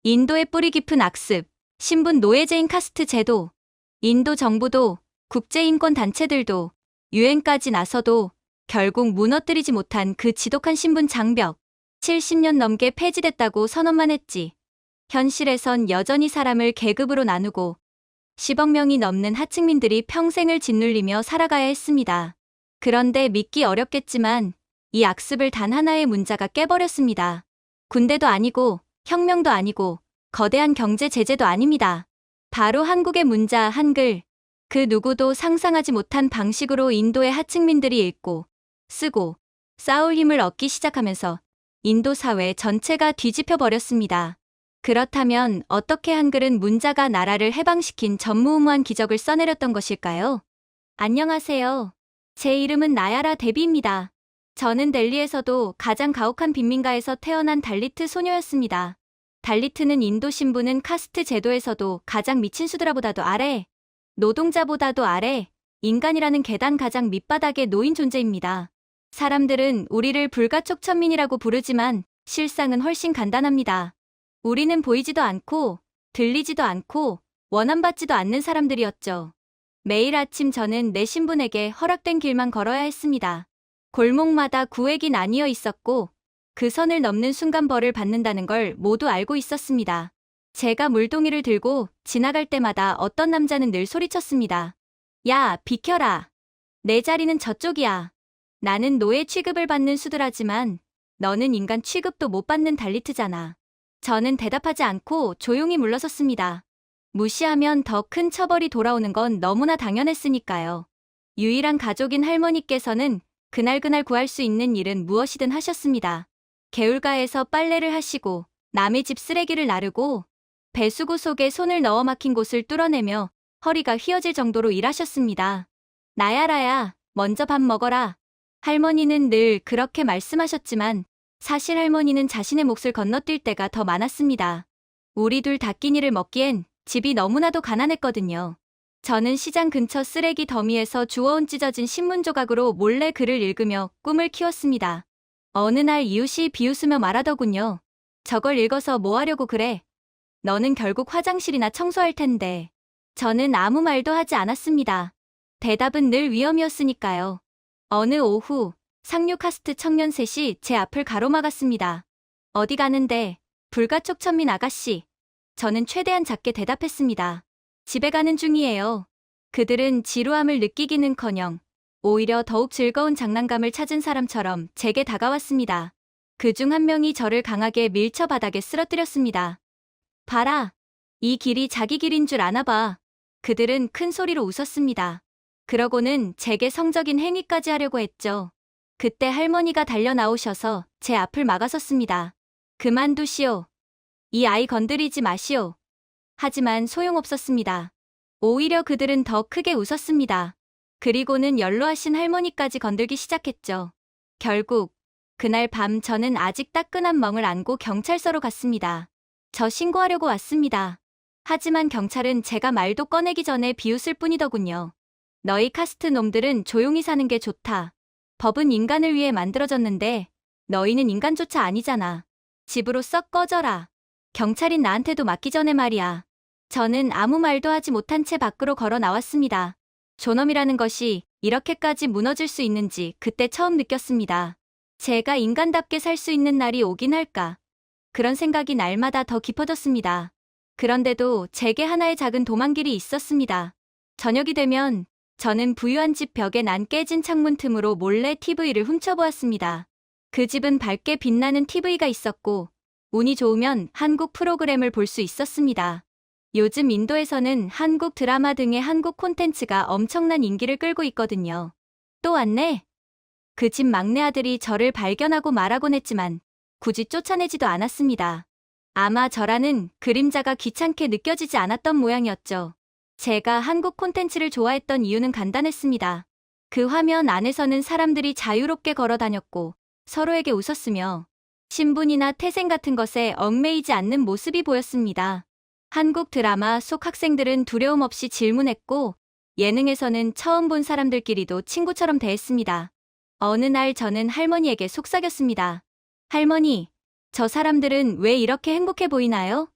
인도의 뿌리 깊은 악습, 신분 노예제인 카스트 제도, 인도 정부도 국제인권 단체들도 유엔까지 나서도 결국 무너뜨리지 못한 그 지독한 신분 장벽. 70년 넘게 폐지됐다고 선언만 했지. 현실에선 여전히 사람을 계급으로 나누고 10억 명이 넘는 하층민들이 평생을 짓눌리며 살아가야 했습니다. 그런데 믿기 어렵겠지만 이 악습을 단 하나의 문자가 깨버렸습니다. 군대도 아니고 혁명도 아니고 거대한 경제 제재도 아닙니다. 바로 한국의 문자 한글. 그 누구도 상상하지 못한 방식으로 인도의 하층민들이 읽고 쓰고 싸울 힘을 얻기 시작하면서 인도 사회 전체가 뒤집혀 버렸습니다. 그렇다면 어떻게 한글은 문자가 나라를 해방시킨 전무후무한 기적을 써내렸던 것일까요? 안녕하세요. 제 이름은 나야라 데비입니다. 저는 델리에서도 가장 가혹한 빈민가에서 태어난 달리트 소녀였습니다. 달리트는 인도 신부는 카스트 제도에서도 가장 미친 수드라보다도 아래, 노동자보다도 아래, 인간이라는 계단 가장 밑바닥에 놓인 존재입니다. 사람들은 우리를 불가촉천민이라고 부르지만 실상은 훨씬 간단합니다. 우리는 보이지도 않고 들리지도 않고 원함받지도 않는 사람들이었죠. 매일 아침 저는 내 신분에게 허락된 길만 걸어야 했습니다. 골목마다 구획이 나뉘어 있었고 그 선을 넘는 순간 벌을 받는다는 걸 모두 알고 있었습니다. 제가 물동이를 들고 지나갈 때마다 어떤 남자는 늘 소리쳤습니다. 야, 비켜라. 내 자리는 저쪽이야. 나는 노예 취급을 받는 수드라지만 너는 인간 취급도 못 받는 달리트잖아. 저는 대답하지 않고 조용히 물러섰습니다. 무시하면 더 큰 처벌이 돌아오는 건 너무나 당연했으니까요. 유일한 가족인 할머니께서는 그날 구할 수 있는 일은 무엇이든 하셨습니다. 개울가에서 빨래를 하시고 남의 집 쓰레기를 나르고 배수구 속에 손을 넣어 막힌 곳을 뚫어내며 허리가 휘어질 정도로 일하셨습니다. 나야라야, 먼저 밥 먹어라. 할머니는 늘 그렇게 말씀하셨지만 사실 할머니는 자신의 몫을 건너뛸 때가 더 많았습니다. 우리 둘 다 끼니를 먹기엔 집이 너무나도 가난했거든요. 저는 시장 근처 쓰레기 더미에서 주워온 찢어진 신문 조각으로 몰래 글을 읽으며 꿈을 키웠습니다. 어느 날 이웃이 비웃으며 말하더군요. 저걸 읽어서 뭐 하려고 그래? 너는 결국 화장실이나 청소할 텐데. 저는 아무 말도 하지 않았습니다. 대답은 늘 위험이었으니까요. 어느 오후 상류 카스트 청년 셋이 제 앞을 가로막았습니다. 어디 가는데? 불가촉천민 아가씨. 저는 최대한 작게 대답했습니다. 집에 가는 중이에요. 그들은 지루함을 느끼기는커녕 오히려 더욱 즐거운 장난감을 찾은 사람처럼 제게 다가왔습니다. 그중 한 명이 저를 강하게 밀쳐 바닥에 쓰러뜨렸습니다. 봐라. 이 길이 자기 길인 줄 아나 봐. 그들은 큰 소리로 웃었습니다. 그러고는 제게 성적인 행위까지 하려고 했죠. 그때 할머니가 달려 나오셔서 제 앞을 막아섰습니다. 그만두시오. 이 아이 건드리지 마시오. 하지만 소용없었습니다. 오히려 그들은 더 크게 웃었습니다. 그리고는 연로하신 할머니까지 건들기 시작했죠. 결국 그날 밤 저는 아직 따끈한 멍을 안고 경찰서로 갔습니다. 저 신고하려고 왔습니다. 하지만 경찰은 제가 말도 꺼내기 전에 비웃을 뿐이더군요. 너희 카스트 놈들은 조용히 사는 게 좋다. 법은 인간을 위해 만들어졌는데 너희는 인간조차 아니잖아. 집으로 썩 꺼져라. 경찰인 나한테도 맞기 전에 말이야. 저는 아무 말도 하지 못한 채 밖으로 걸어 나왔습니다. 존엄이라는 것이 이렇게까지 무너질 수 있는지 그때 처음 느꼈습니다. 제가 인간답게 살 수 있는 날이 오긴 할까. 그런 생각이 날마다 더 깊어졌습니다. 그런데도 제게 하나의 작은 도망길이 있었습니다. 저녁이 되면 저는 부유한 집 벽에 난 깨진 창문 틈으로 몰래 TV를 훔쳐보았습니다. 그 집은 밝게 빛나는 TV가 있었고 운이 좋으면 한국 프로그램을 볼 수 있었습니다. 요즘 인도에서는 한국 드라마 등의 한국 콘텐츠가 엄청난 인기를 끌고 있거든요. 또 왔네? 그 집 막내 아들이 저를 발견하고 말하곤 했지만 굳이 쫓아내지도 않았습니다. 아마 저라는 그림자가 귀찮게 느껴지지 않았던 모양이었죠. 제가 한국 콘텐츠를 좋아했던 이유는 간단했습니다. 그 화면 안에서는 사람들이 자유롭게 걸어 다녔고 서로에게 웃었으며 신분이나 태생 같은 것에 얽매이지 않는 모습이 보였습니다. 한국 드라마 속 학생들은 두려움 없이 질문했고 예능에서는 처음 본 사람들끼리도 친구처럼 대했습니다. 어느 날 저는 할머니에게 속삭였습니다. 할머니, 저 사람들은 왜 이렇게 행복해 보이나요?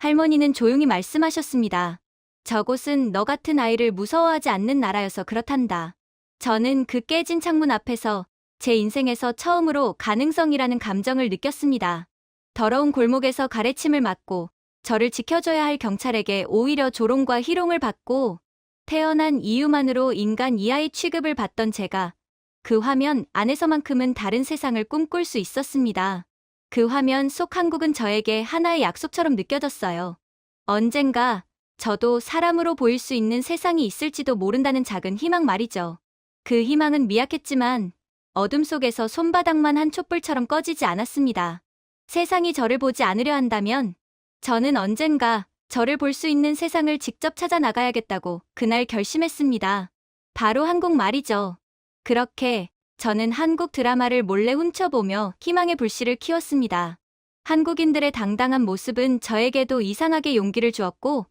할머니는 조용히 말씀하셨습니다. 저곳은 너 같은 아이를 무서워하지 않는 나라여서 그렇단다. 저는 그 깨진 창문 앞에서 제 인생에서 처음으로 가능성이라는 감정을 느꼈습니다. 더러운 골목에서 가래침을 맞고 저를 지켜줘야 할 경찰에게 오히려 조롱과 희롱을 받고 태어난 이유만으로 인간 이하의 취급을 받던 제가 그 화면 안에서만큼은 다른 세상을 꿈꿀 수 있었습니다. 그 화면 속 한국은 저에게 하나의 약속처럼 느껴졌어요. 언젠가 저도 사람으로 보일 수 있는 세상이 있을지도 모른다는 작은 희망 말이죠. 그 희망은 미약했지만 어둠 속에서 손바닥만 한 촛불처럼 꺼지지 않았습니다. 세상이 저를 보지 않으려 한다면 저는 언젠가 저를 볼 수 있는 세상을 직접 찾아 나가야겠다고 그날 결심했습니다. 바로 한국말이죠. 그렇게 저는 한국 드라마를 몰래 훔쳐보며 희망의 불씨를 키웠습니다. 한국인들의 당당한 모습은 저에게도 이상하게 용기를 주었고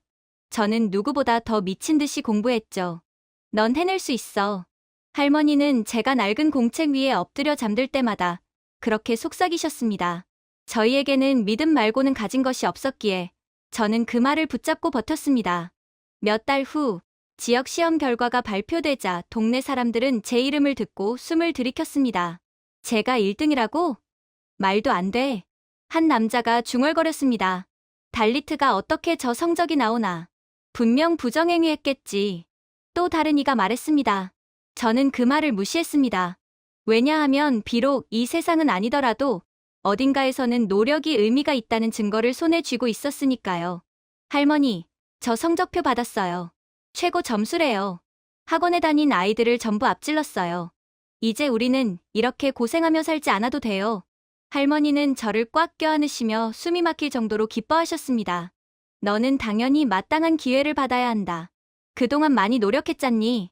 저는 누구보다 더 미친 듯이 공부했죠. 넌 해낼 수 있어. 할머니는 제가 낡은 공책 위에 엎드려 잠들 때마다 그렇게 속삭이셨습니다. 저희에게는 믿음 말고는 가진 것이 없었기에 저는 그 말을 붙잡고 버텼습니다. 몇 달 후 지역 시험 결과가 발표되자 동네 사람들은 제 이름을 듣고 숨을 들이켰습니다. 제가 1등이라고? 말도 안 돼. 한 남자가 중얼거렸습니다. 달리트가 어떻게 저 성적이 나오나. 분명 부정행위했겠지. 또 다른 이가 말했습니다. 저는 그 말을 무시했습니다. 왜냐하면 비록 이 세상은 아니더라도 어딘가에서는 노력이 의미가 있다는 증거를 손에 쥐고 있었으니까요. 할머니, 저 성적표 받았어요. 최고 점수래요. 학원에 다닌 아이들을 전부 앞질렀어요. 이제 우리는 이렇게 고생하며 살지 않아도 돼요. 할머니는 저를 꽉 껴안으시며 숨이 막힐 정도로 기뻐하셨습니다. 너는 당연히 마땅한 기회를 받아야 한다. 그동안 많이 노력했잖니.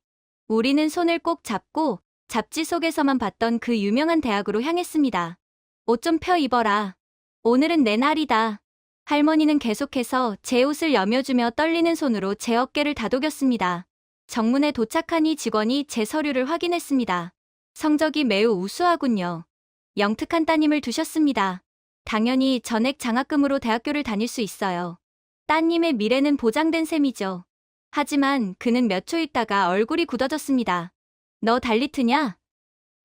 우리는 손을 꼭 잡고 잡지 속에서만 봤던 그 유명한 대학으로 향했습니다. 옷 좀 펴 입어라. 오늘은 내 날이다. 할머니는 계속해서 제 옷을 여며주며 떨리는 손으로 제 어깨를 다독였습니다. 정문에 도착하니 직원이 제 서류를 확인했습니다. 성적이 매우 우수하군요. 영특한 따님을 두셨습니다. 당연히 전액 장학금으로 대학교를 다닐 수 있어요. 따님의 미래는 보장된 셈이죠. 하지만 그는 몇 초 있다가 얼굴이 굳어졌습니다. 너 달리트냐?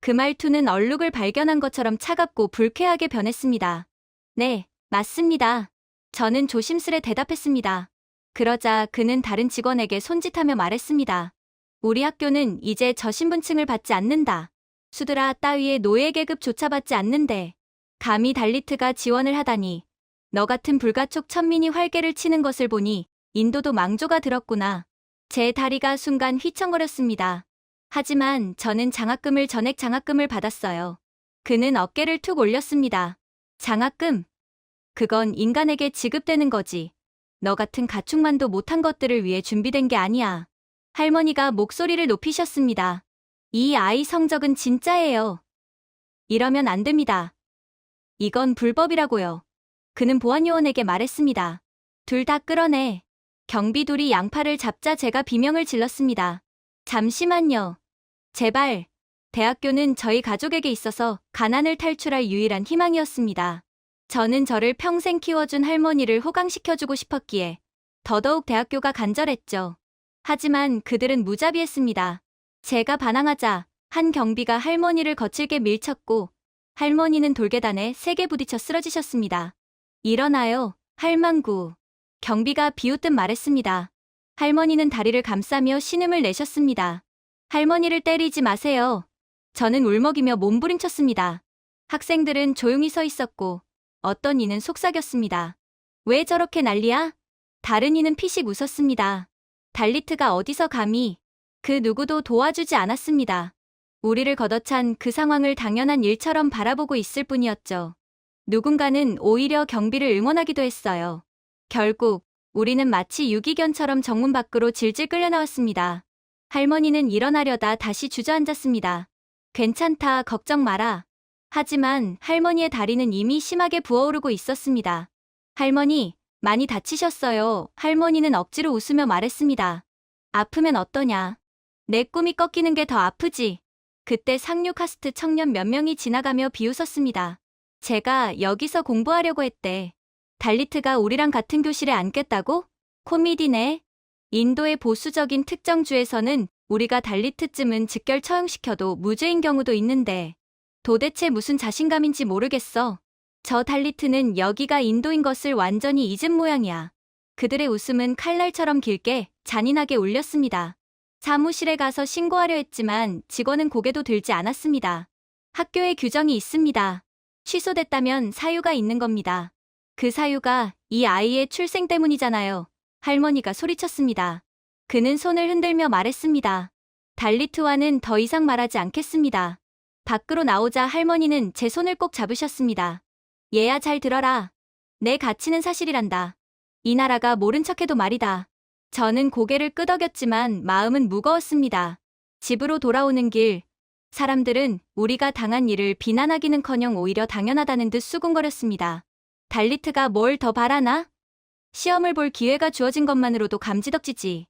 그 말투는 얼룩을 발견한 것처럼 차갑고 불쾌하게 변했습니다. 네, 맞습니다. 저는 조심스레 대답했습니다. 그러자 그는 다른 직원에게 손짓하며 말했습니다. 우리 학교는 이제 저 신분증을 받지 않는다. 수드라 따위의 노예 계급조차 받지 않는데 감히 달리트가 지원을 하다니. 너 같은 불가촉 천민이 활개를 치는 것을 보니 인도도 망조가 들었구나. 제 다리가 순간 휘청거렸습니다. 하지만 저는 전액 장학금을 받았어요. 그는 어깨를 툭 올렸습니다. 장학금? 그건 인간에게 지급되는 거지. 너 같은 가축만도 못한 것들을 위해 준비된 게 아니야. 할머니가 목소리를 높이셨습니다. 이 아이 성적은 진짜예요. 이러면 안 됩니다. 이건 불법이라고요. 그는 보안요원에게 말했습니다. 둘 다 끌어내. 경비 둘이 양팔을 잡자 제가 비명을 질렀습니다. 잠시만요. 제발. 대학교는 저희 가족에게 있어서 가난을 탈출할 유일한 희망이었습니다. 저는 저를 평생 키워준 할머니를 호강시켜주고 싶었기에 더더욱 대학교가 간절했죠. 하지만 그들은 무자비했습니다. 제가 반항하자 한 경비가 할머니를 거칠게 밀쳤고 할머니는 돌계단에 세게 부딪혀 쓰러지셨습니다. 일어나요, 할망구. 경비가 비웃듯 말했습니다. 할머니는 다리를 감싸며 신음을 내셨습니다. 할머니를 때리지 마세요. 저는 울먹이며 몸부림쳤습니다. 학생들은 조용히 서 있었고 어떤 이는 속삭였습니다. 왜 저렇게 난리야? 다른 이는 피식 웃었습니다. 달리트가 어디서 감히. 그 누구도 도와주지 않았습니다. 우리를 걷어찬 그 상황을 당연한 일처럼 바라보고 있을 뿐이었죠. 누군가는 오히려 경비를 응원하기도 했어요. 결국 우리는 마치 유기견처럼 정문 밖으로 질질 끌려 나왔습니다. 할머니는 일어나려다 다시 주저앉았습니다. 괜찮다, 걱정 마라. 하지만 할머니의 다리는 이미 심하게 부어오르고 있었습니다. 할머니, 많이 다치셨어요. 할머니는 억지로 웃으며 말했습니다. 아프면 어떠냐? 내 꿈이 꺾이는 게 더 아프지. 그때 상류 카스트 청년 몇 명이 지나가며 비웃었습니다. 제가 여기서 공부하려고 했대. 달리트가 우리랑 같은 교실에 앉겠다고? 코미디네. 인도의 보수적인 특정주에서는 우리가 달리트쯤은 직결 처형시켜도 무죄인 경우도 있는데 도대체 무슨 자신감인지 모르겠어. 저 달리트는 여기가 인도인 것을 완전히 잊은 모양이야. 그들의 웃음은 칼날처럼 길게 잔인하게 울렸습니다. 사무실에 가서 신고하려 했지만 직원은 고개도 들지 않았습니다. 학교에 규정이 있습니다. 취소됐다면 사유가 있는 겁니다. 그 사유가 이 아이의 출생 때문이잖아요. 할머니가 소리쳤습니다. 그는 손을 흔들며 말했습니다. 달리트와는 더 이상 말하지 않겠습니다. 밖으로 나오자 할머니는 제 손을 꼭 잡으셨습니다. 얘야 잘 들어라. 내 가치는 사실이란다. 이 나라가 모른 척해도 말이다. 저는 고개를 끄덕였지만 마음은 무거웠습니다. 집으로 돌아오는 길, 사람들은 우리가 당한 일을 비난하기는커녕 오히려 당연하다는 듯 수군거렸습니다. 달리트가 뭘 더 바라나? 시험을 볼 기회가 주어진 것만으로도 감지덕지지.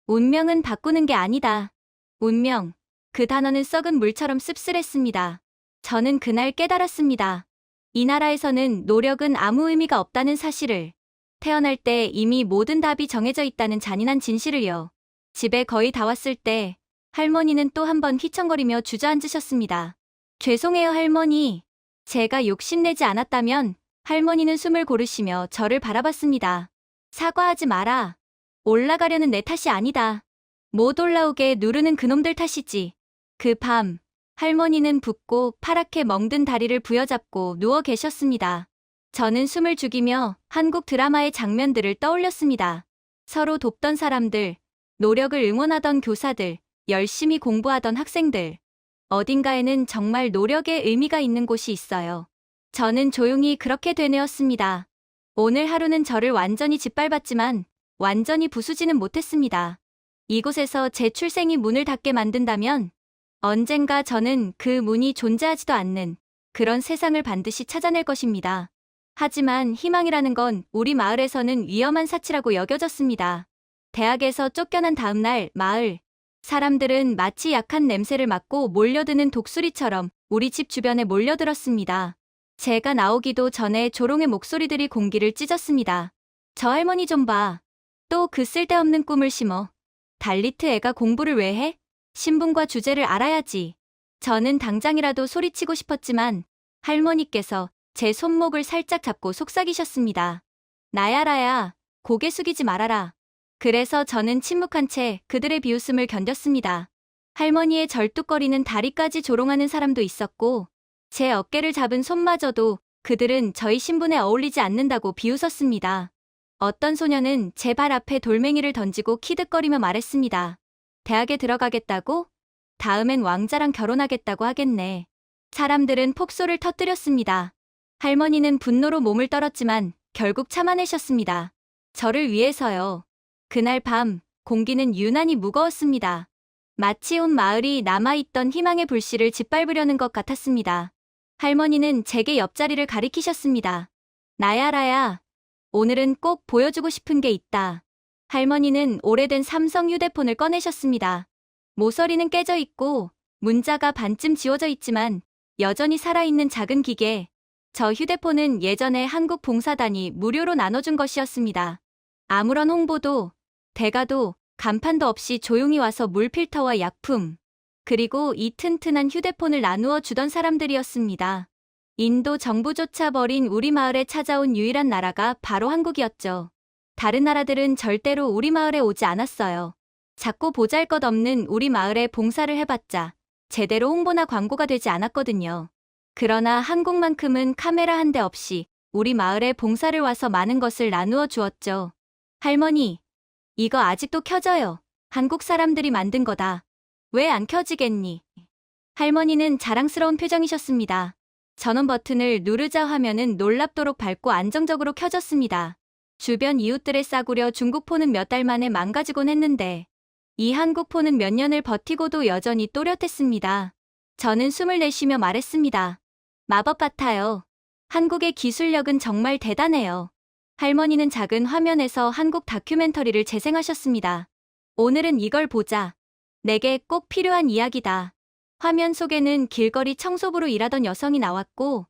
운명은 바꾸는 게 아니다. 운명. 그 단어는 썩은 물처럼 씁쓸했습니다. 저는 그날 깨달았습니다. 이 나라에서는 노력은 아무 의미가 없다는 사실을. 태어날 때 이미 모든 답이 정해져 있다는 잔인한 진실을요. 집에 거의 다 왔을 때 할머니는 또 한 번 휘청거리며 주저앉으셨습니다. 죄송해요 할머니. 제가 욕심내지 않았다면. 할머니는 숨을 고르시며 저를 바라봤습니다. 사과하지 마라. 올라가려는 내 탓이 아니다. 못 올라오게 누르는 그놈들 탓이지. 그 밤, 할머니는 붓고 파랗게 멍든 다리를 부여잡고 누워 계셨습니다. 저는 숨을 죽이며 한국 드라마의 장면들을 떠올렸습니다. 서로 돕던 사람들, 노력을 응원하던 교사들, 열심히 공부하던 학생들. 어딘가에는 정말 노력의 의미가 있는 곳이 있어요. 저는 조용히 그렇게 되뇌었습니다. 오늘 하루는 저를 완전히 짓밟았지만 완전히 부수지는 못했습니다. 이곳에서 제 출생이 문을 닫게 만든다면 언젠가 저는 그 문이 존재하지도 않는 그런 세상을 반드시 찾아낼 것입니다. 하지만 희망이라는 건 우리 마을에서는 위험한 사치라고 여겨졌습니다. 대학에서 쫓겨난 다음 날 마을 사람들은 마치 약한 냄새를 맡고 몰려드는 독수리처럼 우리 집 주변에 몰려들었습니다. 제가 나오기도 전에 조롱의 목소리들이 공기를 찢었습니다. 저 할머니 좀 봐. 또 그 쓸데없는 꿈을 심어. 달리트 애가 공부를 왜 해? 신분과 주제를 알아야지. 저는 당장이라도 소리치고 싶었지만 할머니께서 제 손목을 살짝 잡고 속삭이셨습니다. 나야라야, 고개 숙이지 말아라. 그래서 저는 침묵한 채 그들의 비웃음을 견뎠습니다. 할머니의 절뚝거리는 다리까지 조롱하는 사람도 있었고 제 어깨를 잡은 손마저도 그들은 저희 신분에 어울리지 않는다고 비웃었습니다. 어떤 소녀는 제 발 앞에 돌멩이를 던지고 키득거리며 말했습니다. 대학에 들어가겠다고? 다음엔 왕자랑 결혼하겠다고 하겠네. 사람들은 폭소를 터뜨렸습니다. 할머니는 분노로 몸을 떨었지만 결국 참아내셨습니다. 저를 위해서요. 그날 밤 공기는 유난히 무거웠습니다. 마치 온 마을이 남아있던 희망의 불씨를 짓밟으려는 것 같았습니다. 할머니는 제게 옆자리를 가리키셨습니다. 나야라야, 오늘은 꼭 보여주고 싶은 게 있다. 할머니는 오래된 삼성 휴대폰을 꺼내셨습니다. 모서리는 깨져 있고 문자가 반쯤 지워져 있지만 여전히 살아있는 작은 기계. 저 휴대폰은 예전에 한국 봉사단이 무료로 나눠준 것이었습니다. 아무런 홍보도 대가도 간판도 없이 조용히 와서 물 필터와 약품, 그리고 이 튼튼한 휴대폰을 나누어 주던 사람들이었습니다. 인도 정부조차 버린 우리 마을에 찾아온 유일한 나라가 바로 한국이었죠. 다른 나라들은 절대로 우리 마을에 오지 않았어요. 작고 보잘것없는 우리 마을에 봉사를 해봤자 제대로 홍보나 광고가 되지 않았거든요. 그러나 한국만큼은 카메라 한 대 없이 우리 마을에 봉사를 와서 많은 것을 나누어 주었죠. 할머니, 이거 아직도 켜져요. 한국 사람들이 만든 거다. 왜 안 켜지겠니? 할머니는 자랑스러운 표정이셨습니다. 전원 버튼을 누르자 화면은 놀랍도록 밝고 안정적으로 켜졌습니다. 주변 이웃들의 싸구려 중국폰은 몇 달 만에 망가지곤 했는데 이 한국폰은 몇 년을 버티고도 여전히 또렷했습니다. 저는 숨을 내쉬며 말했습니다. 마법 같아요. 한국의 기술력은 정말 대단해요. 할머니는 작은 화면에서 한국 다큐멘터리를 재생하셨습니다. 오늘은 이걸 보자. 내게 꼭 필요한 이야기다. 화면 속에는 길거리 청소부로 일하던 여성이 나왔고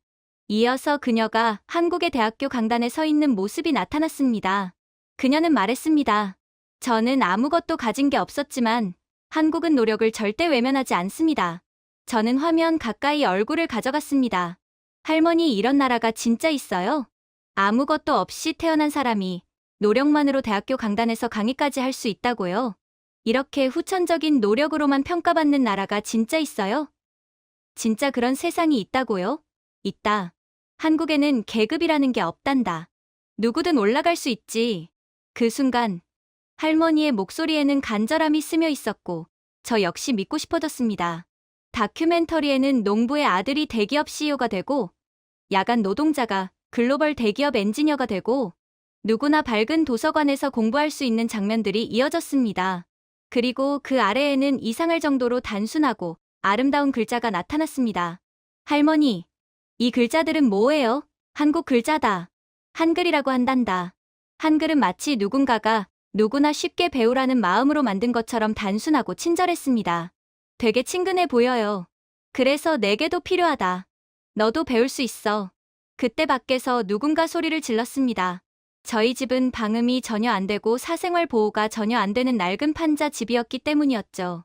이어서 그녀가 한국의 대학교 강단에 서 있는 모습이 나타났습니다. 그녀는 말했습니다. 저는 아무것도 가진 게 없었지만 한국은 노력을 절대 외면하지 않습니다. 저는 화면 가까이 얼굴을 가져갔습니다. 할머니, 이런 나라가 진짜 있어요? 아무것도 없이 태어난 사람이 노력만으로 대학교 강단에서 강의까지 할 수 있다고요? 이렇게 후천적인 노력으로만 평가받는 나라가 진짜 있어요? 진짜 그런 세상이 있다고요? 있다. 한국에는 계급이라는 게 없단다. 누구든 올라갈 수 있지. 그 순간 할머니의 목소리에는 간절함이 스며 있었고 저 역시 믿고 싶어졌습니다. 다큐멘터리에는 농부의 아들이 대기업 CEO가 되고 야간 노동자가 글로벌 대기업 엔지니어가 되고 누구나 밝은 도서관에서 공부할 수 있는 장면들이 이어졌습니다. 그리고 그 아래에는 이상할 정도로 단순하고 아름다운 글자가 나타났습니다. 할머니, 이 글자들은 뭐예요? 한국 글자다. 한글이라고 한단다. 한글은 마치 누군가가 누구나 쉽게 배우라는 마음으로 만든 것처럼 단순하고 친절했습니다. 되게 친근해 보여요. 그래서 내게도 필요하다. 너도 배울 수 있어. 그때 밖에서 누군가 소리를 질렀습니다. 저희 집은 방음이 전혀 안 되고 사생활 보호가 전혀 안 되는 낡은 판자 집이었기 때문이었죠.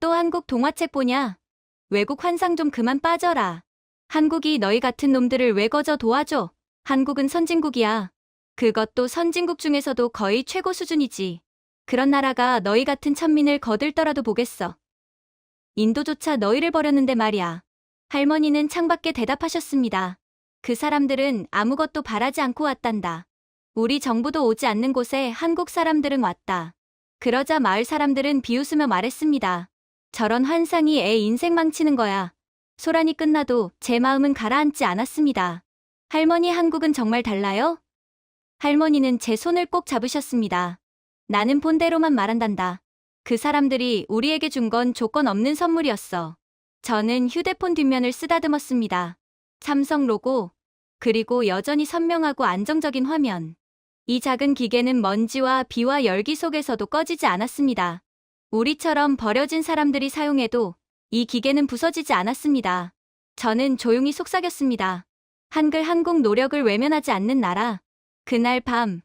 또 한국 동화책 보냐? 외국 환상 좀 그만 빠져라. 한국이 너희 같은 놈들을 왜 거저 도와줘? 한국은 선진국이야. 그것도 선진국 중에서도 거의 최고 수준이지. 그런 나라가 너희 같은 천민을 거들더라도 보겠어. 인도조차 너희를 버렸는데 말이야. 할머니는 창밖에 대답하셨습니다. 그 사람들은 아무것도 바라지 않고 왔단다. 우리 정부도 오지 않는 곳에 한국 사람들은 왔다. 그러자 마을 사람들은 비웃으며 말했습니다. 저런 환상이 애 인생 망치는 거야. 소란이 끝나도 제 마음은 가라앉지 않았습니다. 할머니, 한국은 정말 달라요? 할머니는 제 손을 꼭 잡으셨습니다. 나는 본대로만 말한단다. 그 사람들이 우리에게 준 건 조건 없는 선물이었어. 저는 휴대폰 뒷면을 쓰다듬었습니다. 삼성 로고, 그리고 여전히 선명하고 안정적인 화면. 이 작은 기계는 먼지와 비와 열기 속에서도 꺼지지 않았습니다. 우리처럼 버려진 사람들이 사용해도 이 기계는 부서지지 않았습니다. 저는 조용히 속삭였습니다. 한글, 한국 노력을 외면하지 않는 나라. 그날 밤,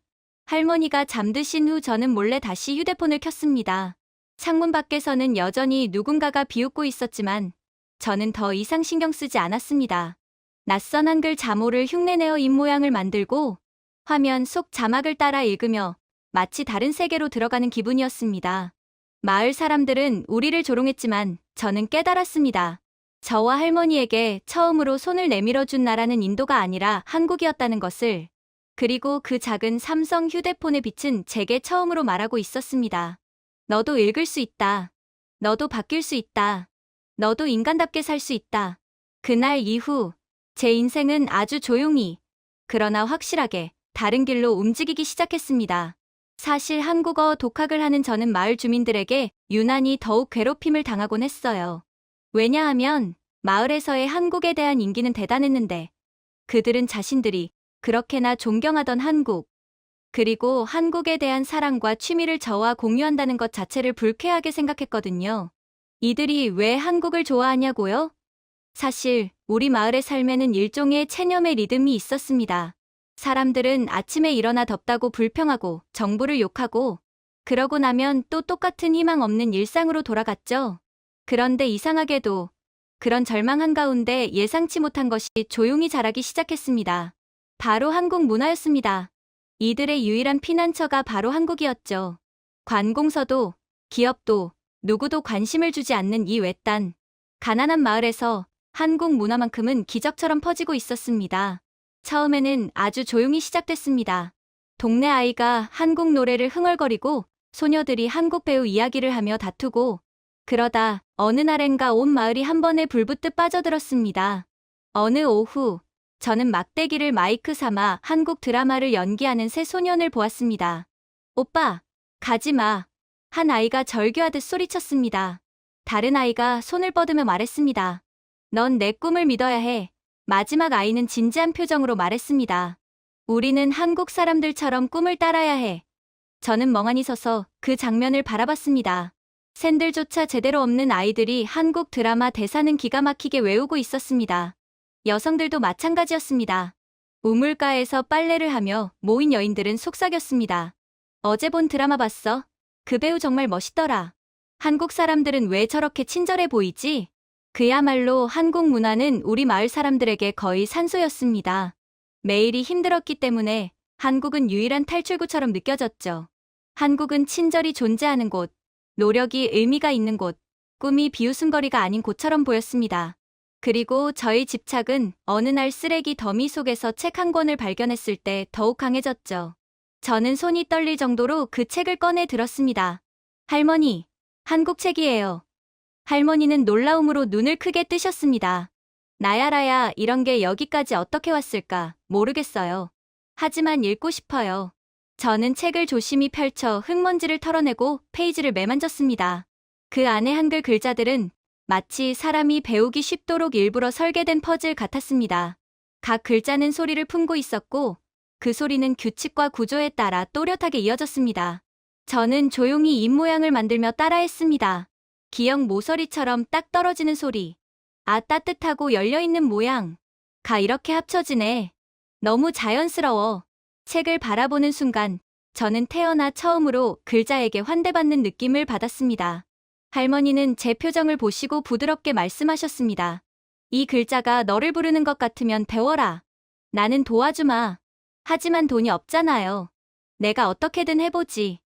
할머니가 잠드신 후 저는 몰래 다시 휴대폰을 켰습니다. 창문 밖에서는 여전히 누군가가 비웃고 있었지만 저는 더 이상 신경 쓰지 않았습니다. 낯선 한글 자모를 흉내내어 입모양을 만들고 화면 속 자막을 따라 읽으며 마치 다른 세계로 들어가는 기분이었습니다. 마을 사람들은 우리를 조롱했지만 저는 깨달았습니다. 저와 할머니에게 처음으로 손을 내밀어 준 나라는 인도가 아니라 한국이었다는 것을. 그리고 그 작은 삼성 휴대폰의 빛은 제게 처음으로 말하고 있었습니다. 너도 읽을 수 있다. 너도 바뀔 수 있다. 너도 인간답게 살 수 있다. 그날 이후 제 인생은 아주 조용히, 그러나 확실하게 다른 길로 움직이기 시작했습니다. 사실 한국어 독학을 하는 저는 마을 주민들에게 유난히 더욱 괴롭힘을 당하곤 했어요. 왜냐하면 마을에서의 한국에 대한 인기는 대단했는데 그들은 자신들이 그렇게나 존경하던 한국, 그리고 한국에 대한 사랑과 취미를 저와 공유한다는 것 자체를 불쾌하게 생각했거든요. 이들이 왜 한국을 좋아하냐고요? 사실 우리 마을의 삶에는 일종의 체념의 리듬이 있었습니다. 사람들은 아침에 일어나 덥다고 불평하고 정부를 욕하고 그러고 나면 또 똑같은 희망 없는 일상으로 돌아갔죠. 그런데 이상하게도 그런 절망 한가운데 예상치 못한 것이 조용히 자라기 시작했습니다. 바로 한국 문화였습니다. 이들의 유일한 피난처가 바로 한국이었죠. 관공서도, 기업도, 누구도 관심을 주지 않는 이 외딴, 가난한 마을에서 한국 문화만큼은 기적처럼 퍼지고 있었습니다. 처음에는 아주 조용히 시작됐습니다. 동네 아이가 한국 노래를 흥얼거리고 소녀들이 한국 배우 이야기를 하며 다투고 그러다 어느 날엔가 온 마을이 한 번에 불붙듯 빠져들었습니다. 어느 오후 저는 막대기를 마이크 삼아 한국 드라마를 연기하는 새 소년을 보았습니다. 오빠, 가지마. 한 아이가 절규하듯 소리쳤습니다. 다른 아이가 손을 뻗으며 말했습니다. 넌 내 꿈을 믿어야 해. 마지막 아이는 진지한 표정으로 말했습니다. 우리는 한국 사람들처럼 꿈을 따라야 해. 저는 멍하니 서서 그 장면을 바라봤습니다. 샌들조차 제대로 없는 아이들이 한국 드라마 대사는 기가 막히게 외우고 있었습니다. 여성들도 마찬가지였습니다. 우물가에서 빨래를 하며 모인 여인들은 속삭였습니다. 어제 본 드라마 봤어? 그 배우 정말 멋있더라. 한국 사람들은 왜 저렇게 친절해 보이지? 그야말로 한국 문화는 우리 마을 사람들에게 거의 산소였습니다. 매일이 힘들었기 때문에 한국은 유일한 탈출구처럼 느껴졌죠. 한국은 친절이 존재하는 곳, 노력이 의미가 있는 곳, 꿈이 비웃음거리가 아닌 곳처럼 보였습니다. 그리고 저희 집착은 어느 날 쓰레기 더미 속에서 책 한 권을 발견했을 때 더욱 강해졌죠. 저는 손이 떨릴 정도로 그 책을 꺼내 들었습니다. 할머니, 한국 책이에요. 할머니는 놀라움으로 눈을 크게 뜨셨습니다. 나야라야, 이런 게 여기까지 어떻게 왔을까 모르겠어요. 하지만 읽고 싶어요. 저는 책을 조심히 펼쳐 흙먼지를 털어내고 페이지를 매만졌습니다. 그 안에 한글 글자들은 마치 사람이 배우기 쉽도록 일부러 설계된 퍼즐 같았습니다. 각 글자는 소리를 품고 있었고 그 소리는 규칙과 구조에 따라 또렷하게 이어졌습니다. 저는 조용히 입모양을 만들며 따라했습니다. 기역 모서리처럼 딱 떨어지는 소리. 아, 따뜻하고 열려있는 모양. 가 이렇게 합쳐지네. 너무 자연스러워. 책을 바라보는 순간 저는 태어나 처음으로 글자에게 환대받는 느낌을 받았습니다. 할머니는 제 표정을 보시고 부드럽게 말씀하셨습니다. 이 글자가 너를 부르는 것 같으면 배워라. 나는 도와주마. 하지만 돈이 없잖아요. 내가 어떻게든 해보지.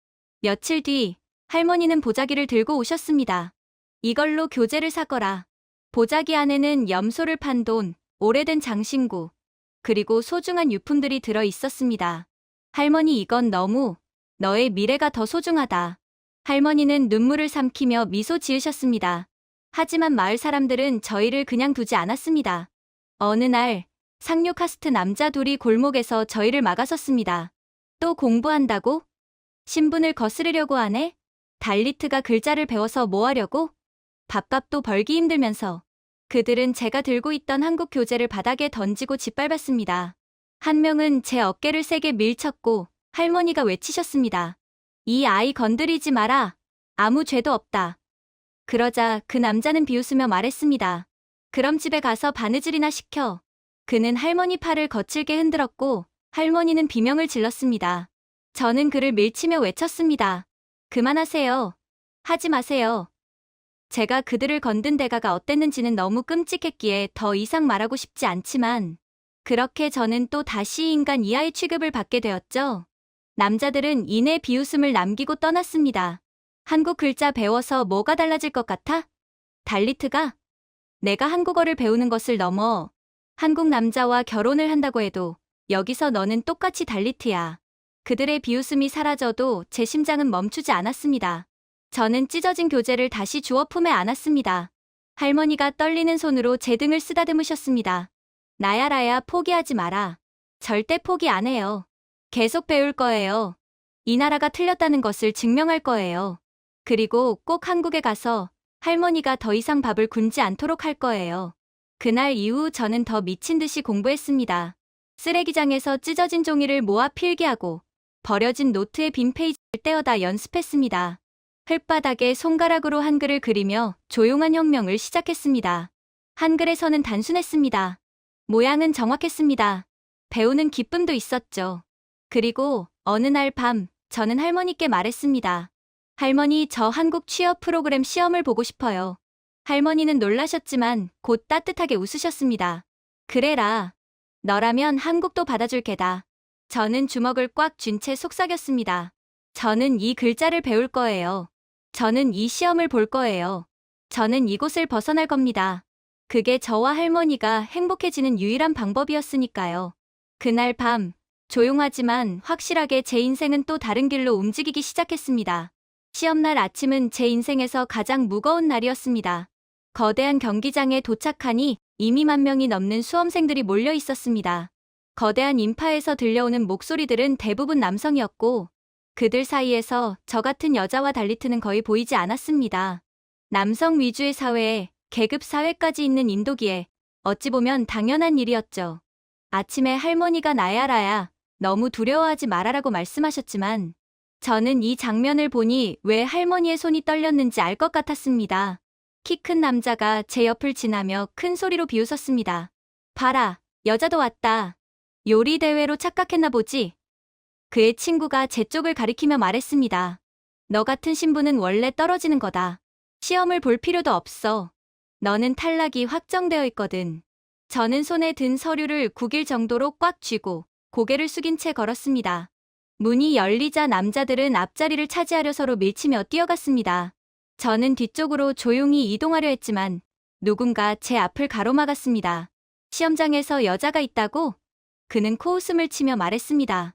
며칠 뒤 할머니는 보자기를 들고 오셨습니다. 이걸로 교재를 사거라. 보자기 안에는 염소를 판 돈, 오래된 장신구, 그리고 소중한 유품들이 들어 있었습니다. 할머니, 이건 너무 너의 미래가 더 소중하다. 할머니는 눈물을 삼키며 미소 지으셨습니다. 하지만 마을 사람들은 저희를 그냥 두지 않았습니다. 어느 날 상류 카스트 남자 둘이 골목에서 저희를 막아섰습니다. 또 공부한다고? 신분을 거스르려고 하네? 달리트가 글자를 배워서 뭐 하려고? 밥값도 벌기 힘들면서. 그들은 제가 들고 있던 한국 교재를 바닥에 던지고 짓밟았습니다. 한 명은 제 어깨를 세게 밀쳤고 할머니가 외치셨습니다. 이 아이 건드리지 마라. 아무 죄도 없다. 그러자 그 남자는 비웃으며 말했습니다. 그럼 집에 가서 바느질이나 시켜. 그는 할머니 팔을 거칠게 흔들었고 할머니는 비명을 질렀습니다. 저는 그를 밀치며 외쳤습니다. 그만하세요. 하지 마세요. 제가 그들을 건든 대가가 어땠는지는 너무 끔찍했기에 더 이상 말하고 싶지 않지만 그렇게 저는 또 다시 인간 이하의 취급을 받게 되었죠. 남자들은 이내 비웃음을 남기고 떠났습니다. 한국 글자 배워서 뭐가 달라질 것 같아? 달리트가? 내가 한국어를 배우는 것을 넘어 한국 남자와 결혼을 한다고 해도 여기서 너는 똑같이 달리트야. 그들의 비웃음이 사라져도 제 심장은 멈추지 않았습니다. 저는 찢어진 교재를 다시 주워 품에 안았습니다. 할머니가 떨리는 손으로 제 등을 쓰다듬으셨습니다. 나야라야, 포기하지 마라. 절대 포기 안 해요. 계속 배울 거예요. 이 나라가 틀렸다는 것을 증명할 거예요. 그리고 꼭 한국에 가서 할머니가 더 이상 밥을 굶지 않도록 할 거예요. 그날 이후 저는 더 미친 듯이 공부했습니다. 쓰레기장에서 찢어진 종이를 모아 필기하고 버려진 노트의 빈 페이지를 떼어다 연습했습니다. 흙바닥에 손가락으로 한글을 그리며 조용한 혁명을 시작했습니다. 한글에서는 단순했습니다. 모양은 정확했습니다. 배우는 기쁨도 있었죠. 그리고 어느 날 밤 저는 할머니께 말했습니다. 할머니, 저 한국 취업 프로그램 시험을 보고 싶어요. 할머니는 놀라셨지만 곧 따뜻하게 웃으셨습니다. 그래라. 너라면 한국도 받아줄 게다. 저는 주먹을 꽉 쥔 채 속삭였습니다. 저는 이 글자를 배울 거예요. 저는 이 시험을 볼 거예요. 저는 이곳을 벗어날 겁니다. 그게 저와 할머니가 행복해지는 유일한 방법이었으니까요. 그날 밤, 조용하지만 확실하게 제 인생은 또 다른 길로 움직이기 시작했습니다. 시험날 아침은 제 인생에서 가장 무거운 날이었습니다. 거대한 경기장에 도착하니 이미 10,000명이 넘는 수험생들이 몰려 있었습니다. 거대한 인파에서 들려오는 목소리들은 대부분 남성이었고 그들 사이에서 저 같은 여자와 달리트는 거의 보이지 않았습니다. 남성 위주의 사회에 계급 사회까지 있는 인도기에 어찌 보면 당연한 일이었죠. 아침에 할머니가 나야라야, 너무 두려워하지 말아라고 말씀하셨지만 저는 이 장면을 보니 왜 할머니의 손이 떨렸는지 알 것 같았습니다. 키 큰 남자가 제 옆을 지나며 큰 소리로 비웃었습니다. 봐라, 여자도 왔다. 요리 대회로 착각했나 보지. 그의 친구가 제 쪽을 가리키며 말했습니다. 너 같은 신분은 원래 떨어지는 거다. 시험을 볼 필요도 없어. 너는 탈락이 확정되어 있거든. 저는 손에 든 서류를 구길 정도로 꽉 쥐고 고개를 숙인 채 걸었습니다. 문이 열리자 남자들은 앞자리를 차지하려 서로 밀치며 뛰어갔습니다. 저는 뒤쪽으로 조용히 이동하려 했지만 누군가 제 앞을 가로막았습니다. 시험장에서 여자가 있다고? 그는 코웃음을 치며 말했습니다.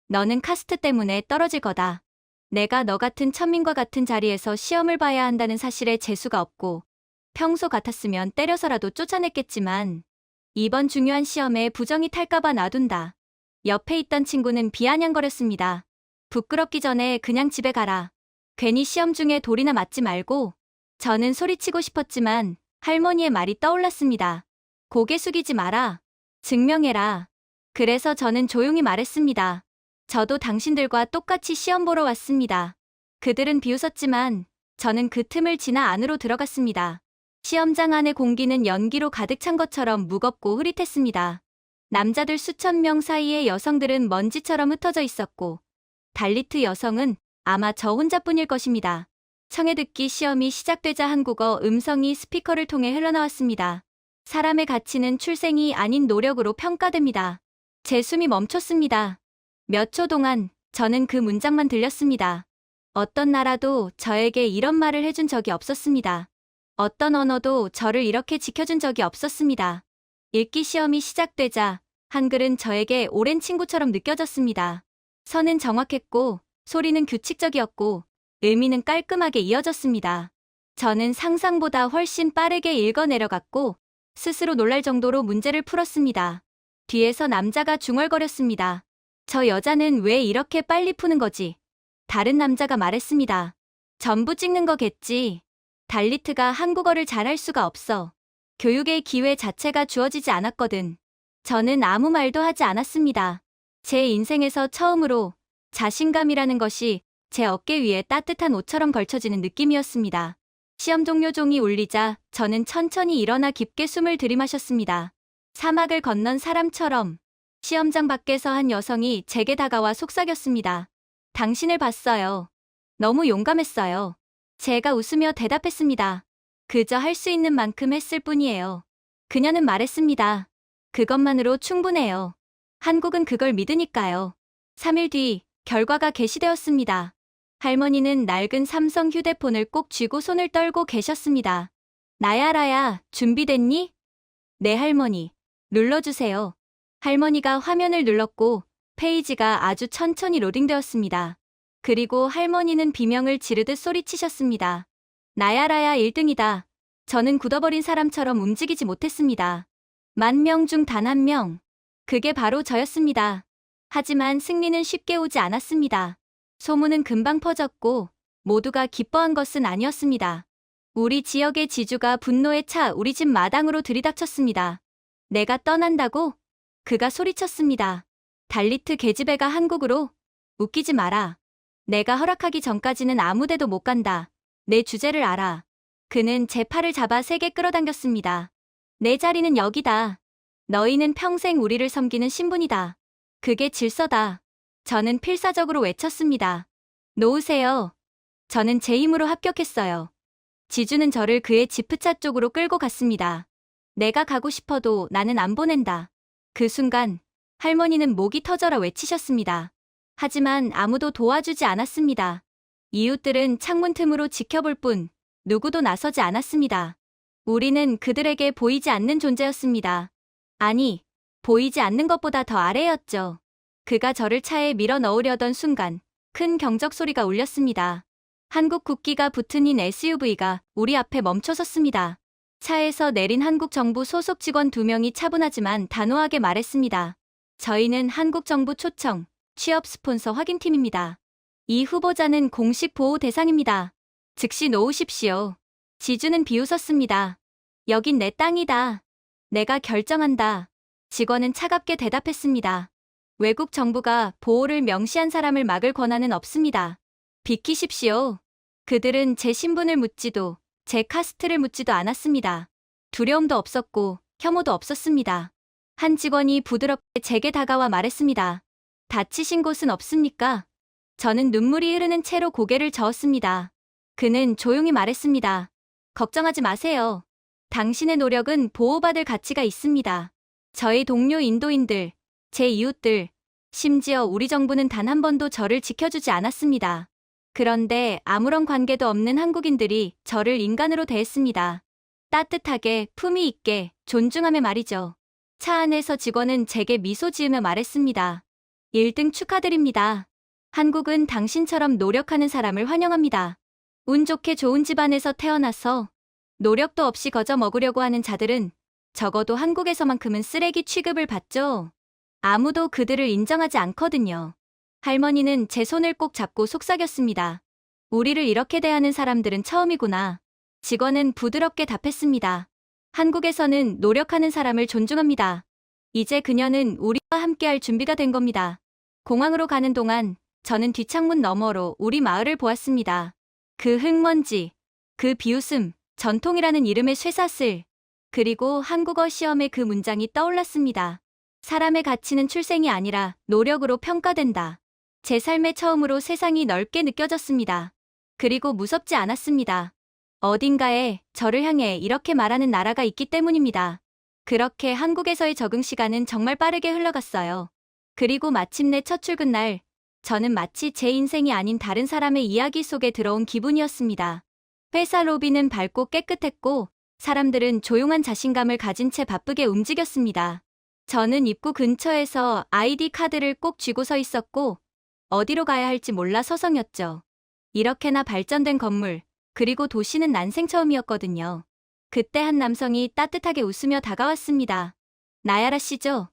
너는 카스트 때문에 떨어질 거다. 내가 너 같은 천민과 같은 자리에서 시험을 봐야 한다는 사실에 재수가 없고 평소 같았으면 때려서라도 쫓아냈겠지만 이번 중요한 시험에 부정이 탈까봐 놔둔다. 옆에 있던 친구는 비아냥거렸습니다. 부끄럽기 전에 그냥 집에 가라. 괜히 시험 중에 돌이나 맞지 말고. 저는 소리치고 싶었지만 할머니의 말이 떠올랐습니다. 고개 숙이지 마라. 증명해라. 그래서 저는 조용히 말했습니다. 저도 당신들과 똑같이 시험 보러 왔습니다. 그들은 비웃었지만 저는 그 틈을 지나 안으로 들어갔습니다. 시험장 안의 공기는 연기로 가득 찬 것처럼 무겁고 흐릿했습니다. 남자들 수천 명 사이에 여성들은 먼지처럼 흩어져 있었고 달리트 여성은 아마 저 혼자뿐일 것입니다. 청해듣기 시험이 시작되자 한국어 음성이 스피커를 통해 흘러나왔습니다. 사람의 가치는 출생이 아닌 노력으로 평가됩니다. 제 숨이 멈췄습니다. 몇 초 동안 저는 그 문장만 들렸습니다. 어떤 나라도 저에게 이런 말을 해준 적이 없었습니다. 어떤 언어도 저를 이렇게 지켜준 적이 없었습니다. 읽기 시험이 시작되자 한글은 저에게 오랜 친구처럼 느껴졌습니다. 선은 정확했고 소리는 규칙적이었고 의미는 깔끔하게 이어졌습니다. 저는 상상보다 훨씬 빠르게 읽어내려갔고 스스로 놀랄 정도로 문제를 풀었습니다. 뒤에서 남자가 중얼거렸습니다. 저 여자는 왜 이렇게 빨리 푸는 거지? 다른 남자가 말했습니다. 전부 찍는 거겠지. 달리트가 한국어를 잘할 수가 없어. 교육의 기회 자체가 주어지지 않았거든. 저는 아무 말도 하지 않았습니다. 제 인생에서 처음으로 자신감이라는 것이 제 어깨 위에 따뜻한 옷처럼 걸쳐지는 느낌이었습니다. 시험 종료 종이 울리자 저는 천천히 일어나 깊게 숨을 들이마셨습니다. 사막을 건넌 사람처럼 시험장 밖에서 한 여성이 제게 다가와 속삭였습니다. 당신을 봤어요. 너무 용감했어요. 제가 웃으며 대답했습니다. 그저 할 수 있는 만큼 했을 뿐이에요. 그녀는 말했습니다. 그것만으로 충분해요. 한국은 그걸 믿으니까요. 3일 뒤 결과가 게시되었습니다. 할머니는 낡은 삼성 휴대폰을 꼭 쥐고 손을 떨고 계셨습니다. 나야라야, 준비됐니? 네 할머니. 눌러주세요. 할머니가 화면을 눌렀고 페이지가 아주 천천히 로딩되었습니다. 그리고 할머니는 비명을 지르듯 소리치셨습니다. 나야라야 1등이다. 저는 굳어버린 사람처럼 움직이지 못했습니다. 10,000명 중 단 1명. 그게 바로 저였습니다. 하지만 승리는 쉽게 오지 않았습니다. 소문은 금방 퍼졌고 모두가 기뻐한 것은 아니었습니다. 우리 지역의 지주가 분노에 차 우리 집 마당으로 들이닥쳤습니다. 내가 떠난다고? 그가 소리쳤습니다. 달리트 계집애가 한국으로? 웃기지 마라. 내가 허락하기 전까지는 아무데도 못 간다. 내 주제를 알아. 그는 제 팔을 잡아 세게 끌어당겼습니다. 내 자리는 여기다. 너희는 평생 우리를 섬기는 신분이다. 그게 질서다. 저는 필사적으로 외쳤습니다. 놓으세요. 저는 제 힘으로 합격했어요. 지주는 저를 그의 지프차 쪽으로 끌고 갔습니다. 내가 가고 싶어도 나는 안 보낸다. 그 순간 할머니는 목이 터져라 외치셨습니다. 하지만 아무도 도와주지 않았습니다. 이웃들은 창문 틈으로 지켜볼 뿐 누구도 나서지 않았습니다. 우리는 그들에게 보이지 않는 존재였습니다. 아니, 보이지 않는 것보다 더 아래였죠. 그가 저를 차에 밀어 넣으려던 순간 큰 경적 소리가 울렸습니다. 한국 국기가 붙은 흰 SUV가 우리 앞에 멈춰섰습니다. 차에서 내린 한국 정부 소속 직원 2명이 차분하지만 단호하게 말했습니다. 저희는 한국 정부 초청, 취업 스폰서 확인팀입니다. 이 후보자는 공식 보호 대상입니다. 즉시 놓으십시오. 지주는 비웃었습니다. 여긴 내 땅이다. 내가 결정한다. 직원은 차갑게 대답했습니다. 외국 정부가 보호를 명시한 사람을 막을 권한은 없습니다. 비키십시오. 그들은 제 신분을 묻지도 제 카스트를 묻지도 않았습니다. 두려움도 없었고 혐오도 없었습니다. 한 직원이 부드럽게 제게 다가와 말했습니다. 다치신 곳은 없습니까? 저는 눈물이 흐르는 채로 고개를 저었습니다. 그는 조용히 말했습니다. 걱정하지 마세요. 당신의 노력은 보호받을 가치가 있습니다. 저희 동료 인도인들, 제 이웃들, 심지어 우리 정부는 단 한 번도 저를 지켜주지 않았습니다. 그런데 아무런 관계도 없는 한국인들이 저를 인간으로 대했습니다. 따뜻하게, 품위 있게, 존중하며 말이죠. 차 안에서 직원은 제게 미소 지으며 말했습니다. 1등 축하드립니다. 한국은 당신처럼 노력하는 사람을 환영합니다. 운 좋게 좋은 집안에서 태어나서 노력도 없이 거저 먹으려고 하는 자들은 적어도 한국에서만큼은 쓰레기 취급을 받죠. 아무도 그들을 인정하지 않거든요. 할머니는 제 손을 꼭 잡고 속삭였습니다. 우리를 이렇게 대하는 사람들은 처음이구나. 직원은 부드럽게 답했습니다. 한국에서는 노력하는 사람을 존중합니다. 이제 그녀는 우리와 함께할 준비가 된 겁니다. 공항으로 가는 동안 저는 뒷창문 너머로 우리 마을을 보았습니다. 그 흙먼지, 그 비웃음, 전통이라는 이름의 쇠사슬, 그리고 한국어 시험의 그 문장이 떠올랐습니다. 사람의 가치는 출생이 아니라 노력으로 평가된다. 제 삶에 처음으로 세상이 넓게 느껴졌습니다. 그리고 무섭지 않았습니다. 어딘가에 저를 향해 이렇게 말하는 나라가 있기 때문입니다. 그렇게 한국에서의 적응 시간은 정말 빠르게 흘러갔어요. 그리고 마침내 첫 출근 날, 저는 마치 제 인생이 아닌 다른 사람의 이야기 속에 들어온 기분이었습니다. 회사 로비는 밝고 깨끗했고, 사람들은 조용한 자신감을 가진 채 바쁘게 움직였습니다. 저는 입구 근처에서 아이디 카드를 꼭 쥐고 서 있었고, 어디로 가야 할지 몰라 서성였죠. 이렇게나 발전된 건물, 그리고 도시는 난생 처음이었거든요. 그때 한 남성이 따뜻하게 웃으며 다가왔습니다. 나야라 씨죠?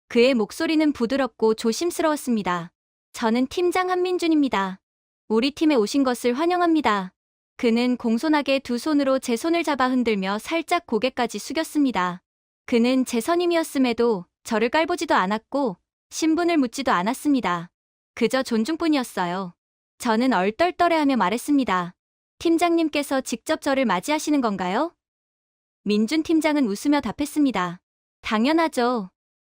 그의 목소리는 부드럽고 조심스러웠습니다. 저는 팀장 한민준입니다. 우리 팀에 오신 것을 환영합니다. 그는 공손하게 두 손으로 제 손을 잡아 흔들며 살짝 고개까지 숙였습니다. 그는 제 선임이었음에도 저를 깔보지도 않았고 신분을 묻지도 않았습니다. 그저 존중뿐이었어요. 저는 얼떨떨해하며 말했습니다. 팀장님께서 직접 저를 맞이하시는 건가요? 민준 팀장은 웃으며 답했습니다. 당연하죠.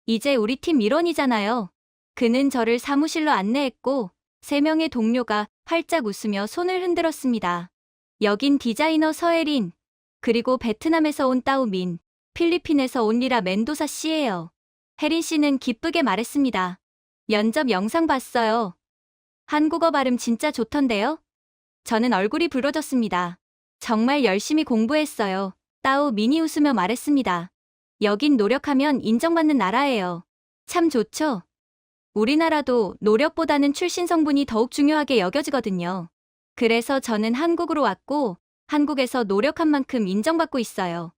이제 우리 팀 일원이잖아요. 그는 저를 사무실로 안내했고 3명의 동료가 활짝 웃으며 손을 흔들었습니다. 여긴 디자이너 서혜린, 그리고 베트남에서 온 따우민, 필리핀에서 온 리라 멘도사 씨예요. 혜린 씨는 기쁘게 말했습니다. 면접 영상 봤어요. 한국어 발음 진짜 좋던데요? 저는 얼굴이 붉어졌습니다. 정말 열심히 공부했어요. 따우민이 웃으며 말했습니다. 여긴 노력하면 인정받는 나라예요. 참 좋죠? 우리나라도 노력보다는 출신 성분이 더욱 중요하게 여겨지거든요. 그래서 저는 한국으로 왔고 한국에서 노력한 만큼 인정받고 있어요.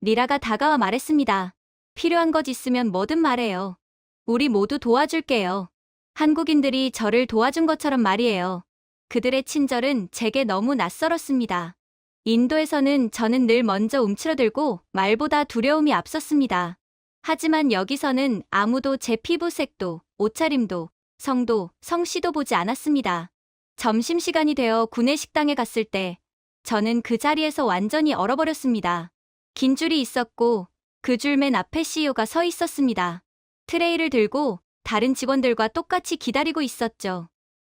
리라가 다가와 말했습니다. 필요한 것 있으면 뭐든 말해요. 우리 모두 도와줄게요. 한국인들이 저를 도와준 것처럼 말이에요. 그들의 친절은 제게 너무 낯설었습니다. 인도에서는 저는 늘 먼저 움츠러들고 말보다 두려움이 앞섰습니다. 하지만 여기서는 아무도 제 피부색도, 옷차림도, 성도, 성씨도 보지 않았습니다. 점심시간이 되어 구내식당에 갔을 때 저는 그 자리에서 완전히 얼어버렸습니다. 긴 줄이 있었고 그 줄 맨 앞에 CEO가 서 있었습니다. 트레이를 들고 다른 직원들과 똑같이 기다리고 있었죠.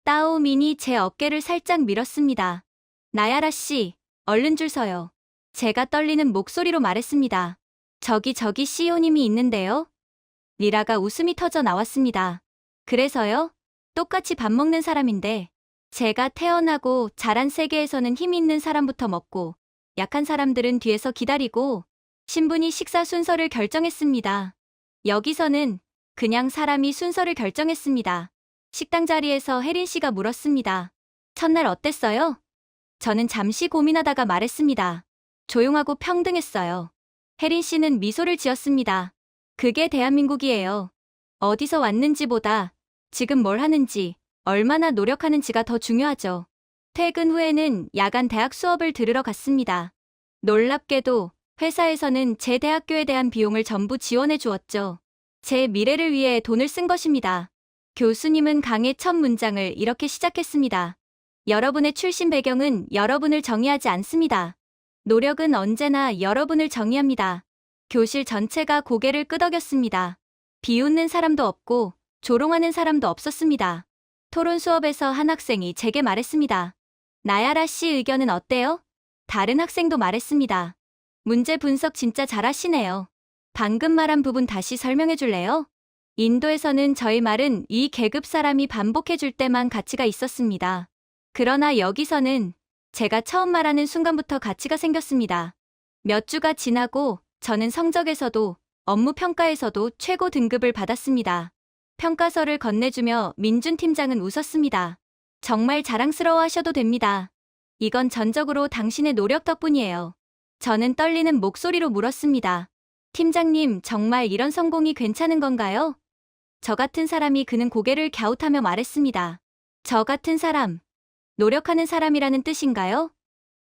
따오민이 제 어깨를 살짝 밀었습니다. 나야라 씨, 얼른 줄 서요. 제가 떨리는 목소리로 말했습니다. 저기 CEO님이 있는데요? 리라가 웃음이 터져 나왔습니다. 그래서요? 똑같이 밥 먹는 사람인데 제가 태어나고 자란 세계에서는 힘 있는 사람부터 먹고 약한 사람들은 뒤에서 기다리고 신분이 식사 순서를 결정했습니다. 여기서는 그냥 사람이 순서를 결정했습니다. 식당 자리에서 혜린 씨가 물었습니다. 첫날 어땠어요? 저는 잠시 고민하다가 말했습니다. 조용하고 평등했어요. 혜린 씨는 미소를 지었습니다. 그게 대한민국이에요. 어디서 왔는지보다 지금 뭘 하는지, 얼마나 노력하는지가 더 중요하죠. 퇴근 후에는 야간 대학 수업을 들으러 갔습니다. 놀랍게도 회사에서는 제 대학교에 대한 비용을 전부 지원해 주었죠. 제 미래를 위해 돈을 쓴 것입니다. 교수님은 강의 첫 문장을 이렇게 시작했습니다. 여러분의 출신 배경은 여러분을 정의하지 않습니다. 노력은 언제나 여러분을 정의합니다. 교실 전체가 고개를 끄덕였습니다. 비웃는 사람도 없고 조롱하는 사람도 없었습니다. 토론 수업에서 한 학생이 제게 말했습니다. 나야라 씨 의견은 어때요? 다른 학생도 말했습니다. 문제 분석 진짜 잘하시네요. 방금 말한 부분 다시 설명해 줄래요? 인도에서는 저희 말은 이 계급 사람이 반복해 줄 때만 가치가 있었습니다. 그러나 여기서는 제가 처음 말하는 순간부터 가치가 생겼습니다. 몇 주가 지나고 저는 성적에서도 업무 평가에서도 최고 등급을 받았습니다. 평가서를 건네주며 민준 팀장은 웃었습니다. 정말 자랑스러워 하셔도 됩니다. 이건 전적으로 당신의 노력 덕분이에요. 저는 떨리는 목소리로 물었습니다. 팀장님, 정말 이런 성공이 괜찮은 건가요? 저 같은 사람이 그는 고개를 갸웃하며 말했습니다. 저 같은 사람, 노력하는 사람이라는 뜻인가요?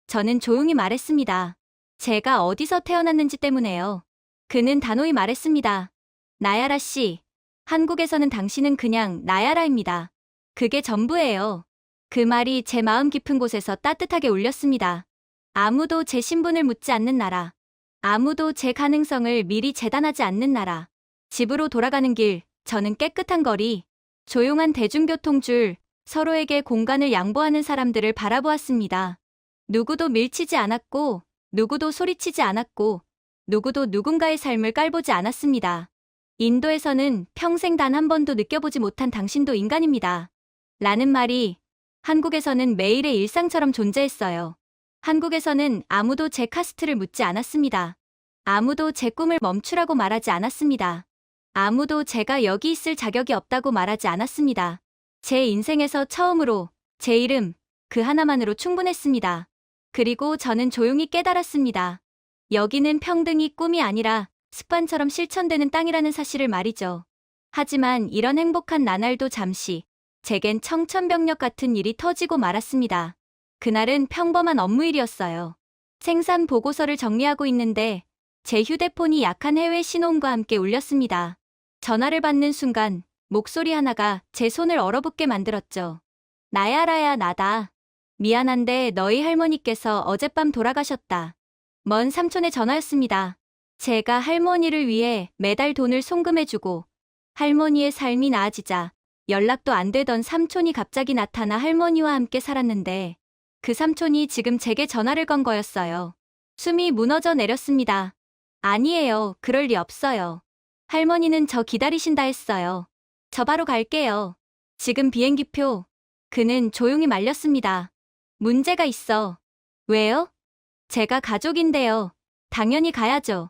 저는 조용히 말했습니다. 제가 어디서 태어났는지 때문에요. 그는 단호히 말했습니다. 나야라 씨, 한국에서는 당신은 그냥 나야라입니다. 그게 전부예요. 그 말이 제 마음 깊은 곳에서 따뜻하게 울렸습니다. 아무도 제 신분을 묻지 않는 나라. 아무도 제 가능성을 미리 재단하지 않는 나라. 집으로 돌아가는 길, 저는 깨끗한 거리, 조용한 대중교통줄, 서로에게 공간을 양보하는 사람들을 바라보았습니다. 누구도 밀치지 않았고, 누구도 소리치지 않았고, 누구도 누군가의 삶을 깔보지 않았습니다. 인도에서는 평생 단 한 번도 느껴보지 못한 당신도 인간입니다. 라는 말이 한국에서는 매일의 일상처럼 존재했어요. 한국에서는 아무도 제 카스트를 묻지 않았습니다. 아무도 제 꿈을 멈추라고 말하지 않았습니다. 아무도 제가 여기 있을 자격이 없다고 말하지 않았습니다. 제 인생에서 처음으로 제 이름, 그 하나만으로 충분했습니다. 그리고 저는 조용히 깨달았습니다. 여기는 평등이 꿈이 아니라 습관처럼 실천되는 땅이라는 사실을 말이죠. 하지만 이런 행복한 나날도 잠시 제겐 청천벽력 같은 일이 터지고 말았습니다. 그날은 평범한 업무일이었어요. 생산 보고서를 정리하고 있는데 제 휴대폰이 약한 해외 신호음과 함께 울렸습니다. 전화를 받는 순간 목소리 하나가 제 손을 얼어붙게 만들었죠. 나야라야, 나다. 미안한데 너희 할머니께서 어젯밤 돌아가셨다. 먼 삼촌의 전화였습니다. 제가 할머니를 위해 매달 돈을 송금해주고 할머니의 삶이 나아지자 연락도 안 되던 삼촌이 갑자기 나타나 할머니와 함께 살았는데 그 삼촌이 지금 제게 전화를 건 거였어요. 숨이 무너져 내렸습니다. 아니에요. 그럴 리 없어요. 할머니는 저 기다리신다 했어요. 저 바로 갈게요. 지금 비행기표. 그는 조용히 말렸습니다. 문제가 있어. 왜요? 제가 가족인데요. 당연히 가야죠.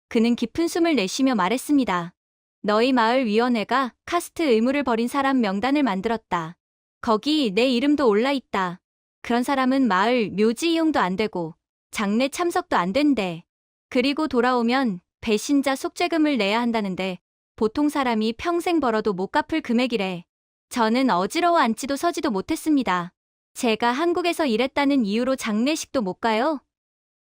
그는 깊은 숨을 내쉬며 말했습니다. 너희 마을 위원회가 카스트 의무를 버린 사람 명단을 만들었다. 거기 내 이름도 올라있다. 그런 사람은 마을 묘지 이용도 안 되고 장례 참석도 안 된대. 그리고 돌아오면 배신자 속죄금을 내야 한다는데 보통 사람이 평생 벌어도 못 갚을 금액이래. 저는 어지러워 앉지도 서지도 못했습니다. 제가 한국에서 일했다는 이유로 장례식도 못 가요?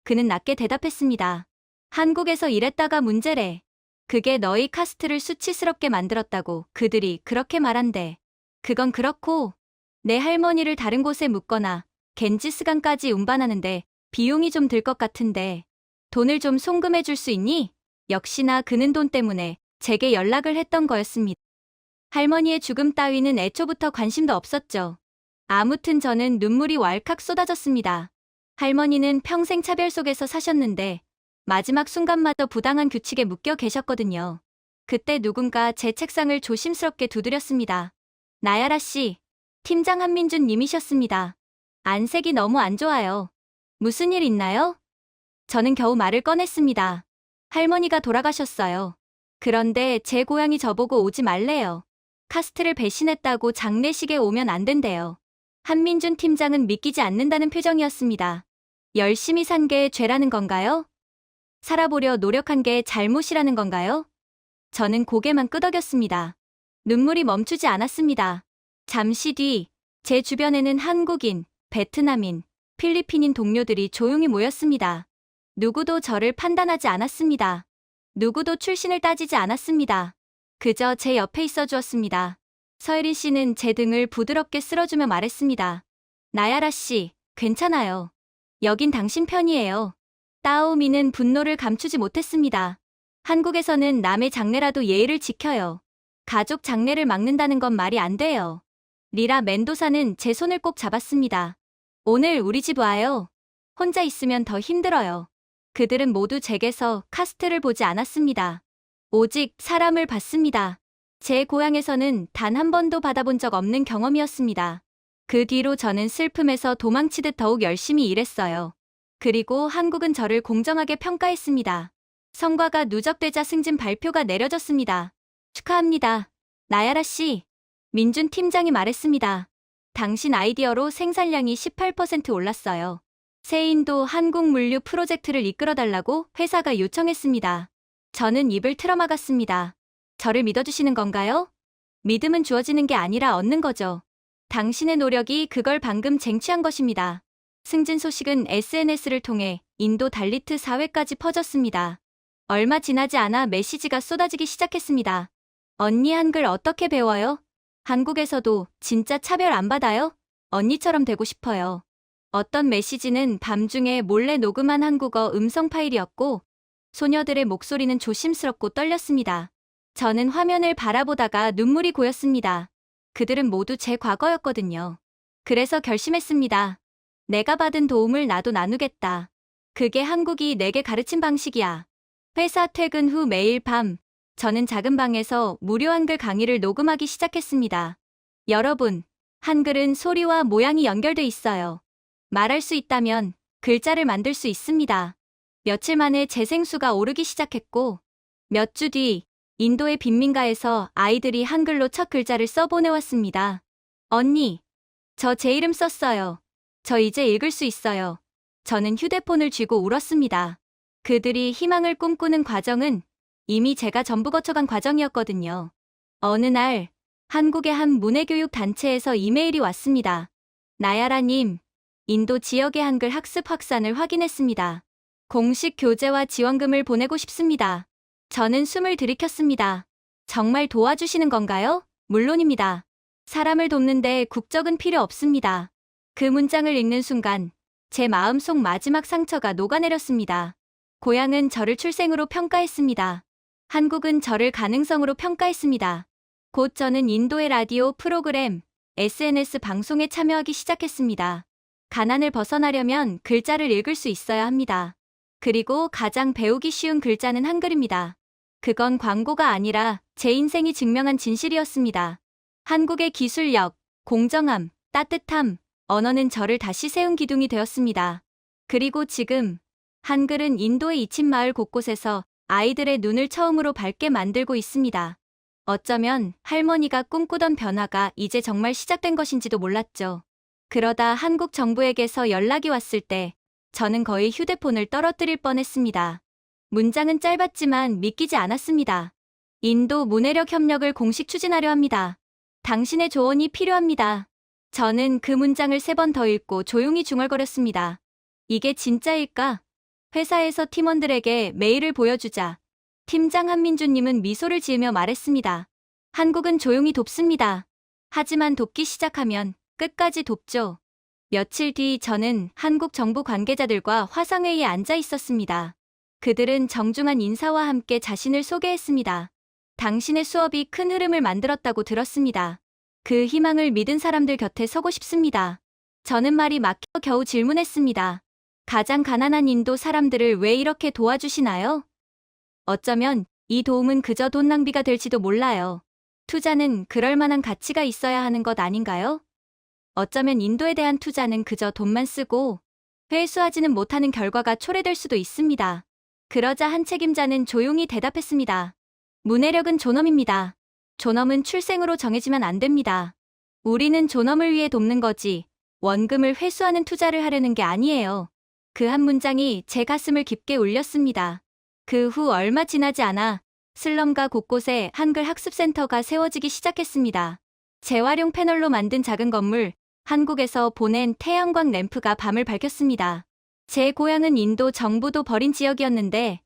그는 낮게 대답했습니다. 한국에서 일했다가 문제래. 그게 너희 카스트를 수치스럽게 만들었다고 그들이 그렇게 말한대. 그건 그렇고 내 할머니를 다른 곳에 묻거나 겐지스강까지 운반하는데 비용이 좀 들 것 같은데 돈을 좀 송금해 줄 수 있니? 역시나 그는 돈 때문에 제게 연락을 했던 거였습니다. 할머니의 죽음 따위는 애초부터 관심도 없었죠. 아무튼 저는 눈물이 왈칵 쏟아졌습니다. 할머니는 평생 차별 속에서 사셨는데 마지막 순간마다 부당한 규칙에 묶여 계셨거든요. 그때 누군가 제 책상을 조심스럽게 두드렸습니다. 나야라 씨, 팀장 한민준 님이셨습니다. 안색이 너무 안 좋아요. 무슨 일 있나요? 저는 겨우 말을 꺼냈습니다. 할머니가 돌아가셨어요. 그런데 제 고향이 저보고 오지 말래요. 카스트를 배신했다고 장례식에 오면 안 된대요. 한민준 팀장은 믿기지 않는다는 표정이었습니다. 열심히 산 게 죄라는 건가요? 살아보려 노력한 게 잘못이라는 건가요? 저는 고개만 끄덕였습니다. 눈물이 멈추지 않았습니다. 잠시 뒤 제 주변에는 한국인, 베트남인, 필리핀인 동료들이 조용히 모였습니다. 누구도 저를 판단하지 않았습니다. 누구도 출신을 따지지 않았습니다. 그저 제 옆에 있어 주었습니다. 서예린 씨는 제 등을 부드럽게 쓸어주며 말했습니다. 나야라 씨, 괜찮아요. 여긴 당신 편이에요. 따오미는 분노를 감추지 못했습니다. 한국에서는 남의 장래라도 예의를 지켜요. 가족 장래를 막는다는 건 말이 안 돼요. 리라 멘도사는 제 손을 꼭 잡았습니다. 오늘 우리 집 와요. 혼자 있으면 더 힘들어요. 그들은 모두 제게서 카스트를 보지 않았습니다. 오직 사람을 봤습니다. 제 고향에서는 단 한 번도 받아본 적 없는 경험이었습니다. 그 뒤로 저는 슬픔에서 도망치듯 더욱 열심히 일했어요. 그리고 한국은 저를 공정하게 평가했습니다. 성과가 누적되자 승진 발표가 내려졌습니다. 축하합니다. 나야라 씨. 민준 팀장이 말했습니다. 당신 아이디어로 생산량이 18% 올랐어요. 세인도 한국 물류 프로젝트를 이끌어달라고 회사가 요청했습니다. 저는 입을 틀어막았습니다. 저를 믿어주시는 건가요? 믿음은 주어지는 게 아니라 얻는 거죠. 당신의 노력이 그걸 방금 쟁취한 것입니다. 승진 소식은 SNS를 통해 인도 달리트 사회까지 퍼졌습니다. 얼마 지나지 않아 메시지가 쏟아지기 시작했습니다. 언니 한글 어떻게 배워요? 한국에서도 진짜 차별 안 받아요? 언니처럼 되고 싶어요. 어떤 메시지는 밤중에 몰래 녹음한 한국어 음성 파일이었고 소녀들의 목소리는 조심스럽고 떨렸습니다. 저는 화면을 바라보다가 눈물이 고였습니다. 그들은 모두 제 과거였거든요. 그래서 결심했습니다. 내가 받은 도움을 나도 나누겠다. 그게 한국이 내게 가르친 방식이야. 회사 퇴근 후 매일 밤 저는 작은 방에서 무료 한글 강의를 녹음하기 시작했습니다. 여러분, 한글은 소리와 모양이 연결돼 있어요. 말할 수 있다면 글자를 만들 수 있습니다. 며칠 만에 재생수가 오르기 시작했고 몇 주 뒤 인도의 빈민가에서 아이들이 한글로 첫 글자를 써보내왔습니다. 언니, 저 제 이름 썼어요. 저 이제 읽을 수 있어요. 저는 휴대폰을 쥐고 울었습니다. 그들이 희망을 꿈꾸는 과정은 이미 제가 전부 거쳐간 과정이었거든요. 어느 날 한국의 한 문해교육 단체에서 이메일이 왔습니다. 나야라님, 인도 지역의 한글 학습 확산을 확인했습니다. 공식 교재와 지원금을 보내고 싶습니다. 저는 숨을 들이켰습니다. 정말 도와주시는 건가요? 물론입니다. 사람을 돕는데 국적은 필요 없습니다. 그 문장을 읽는 순간 제 마음속 마지막 상처가 녹아내렸습니다. 고향은 저를 출생으로 평가했습니다. 한국은 저를 가능성으로 평가했습니다. 곧 저는 인도의 라디오 프로그램, SNS 방송에 참여하기 시작했습니다. 가난을 벗어나려면 글자를 읽을 수 있어야 합니다. 그리고 가장 배우기 쉬운 글자는 한글입니다. 그건 광고가 아니라 제 인생이 증명한 진실이었습니다. 한국의 기술력, 공정함, 따뜻함, 언어는 저를 다시 세운 기둥이 되었습니다. 그리고 지금 한글은 인도의 이친 마을 곳곳에서 아이들의 눈을 처음으로 밝게 만들고 있습니다. 어쩌면 할머니가 꿈꾸던 변화가 이제 정말 시작된 것인지도 몰랐죠. 그러다 한국 정부에게서 연락이 왔을 때 저는 거의 휴대폰을 떨어뜨릴 뻔했습니다. 문장은 짧았지만 믿기지 않았습니다. 인도 문해력 협력을 공식 추진하려 합니다. 당신의 조언이 필요합니다. 저는 그 문장을 3번 더 읽고 조용히 중얼거렸습니다. 이게 진짜일까? 회사에서 팀원들에게 메일을 보여주자 팀장 한민주님은 미소를 지으며 말했습니다. 한국은 조용히 돕습니다. 하지만 돕기 시작하면 끝까지 돕죠. 며칠 뒤 저는 한국 정부 관계자들과 화상회의에 앉아 있었습니다. 그들은 정중한 인사와 함께 자신을 소개했습니다. 당신의 수업이 큰 흐름을 만들었다고 들었습니다. 그 희망을 믿은 사람들 곁에 서고 싶습니다. 저는 말이 막혀 겨우 질문했습니다. 가장 가난한 인도 사람들을 왜 이렇게 도와주시나요? 어쩌면 이 도움은 그저 돈 낭비가 될지도 몰라요. 투자는 그럴 만한 가치가 있어야 하는 것 아닌가요? 어쩌면 인도에 대한 투자는 그저 돈만 쓰고 회수하지는 못하는 결과가 초래될 수도 있습니다. 그러자 한 책임자는 조용히 대답했습니다. 문해력은 존엄입니다. 존엄은 출생으로 정해지면 안 됩니다. 우리는 존엄을 위해 돕는 거지 원금을 회수하는 투자를 하려는 게 아니에요. 그 한 문장이 제 가슴을 깊게 울렸습니다. 그 후 얼마 지나지 않아 슬럼가 곳곳에 한글 학습센터가 세워지기 시작했습니다. 재활용 패널로 만든 작은 건물, 한국에서 보낸 태양광 램프가 밤을 밝혔습니다. 제 고향은 인도 정부도 버린 지역이었는데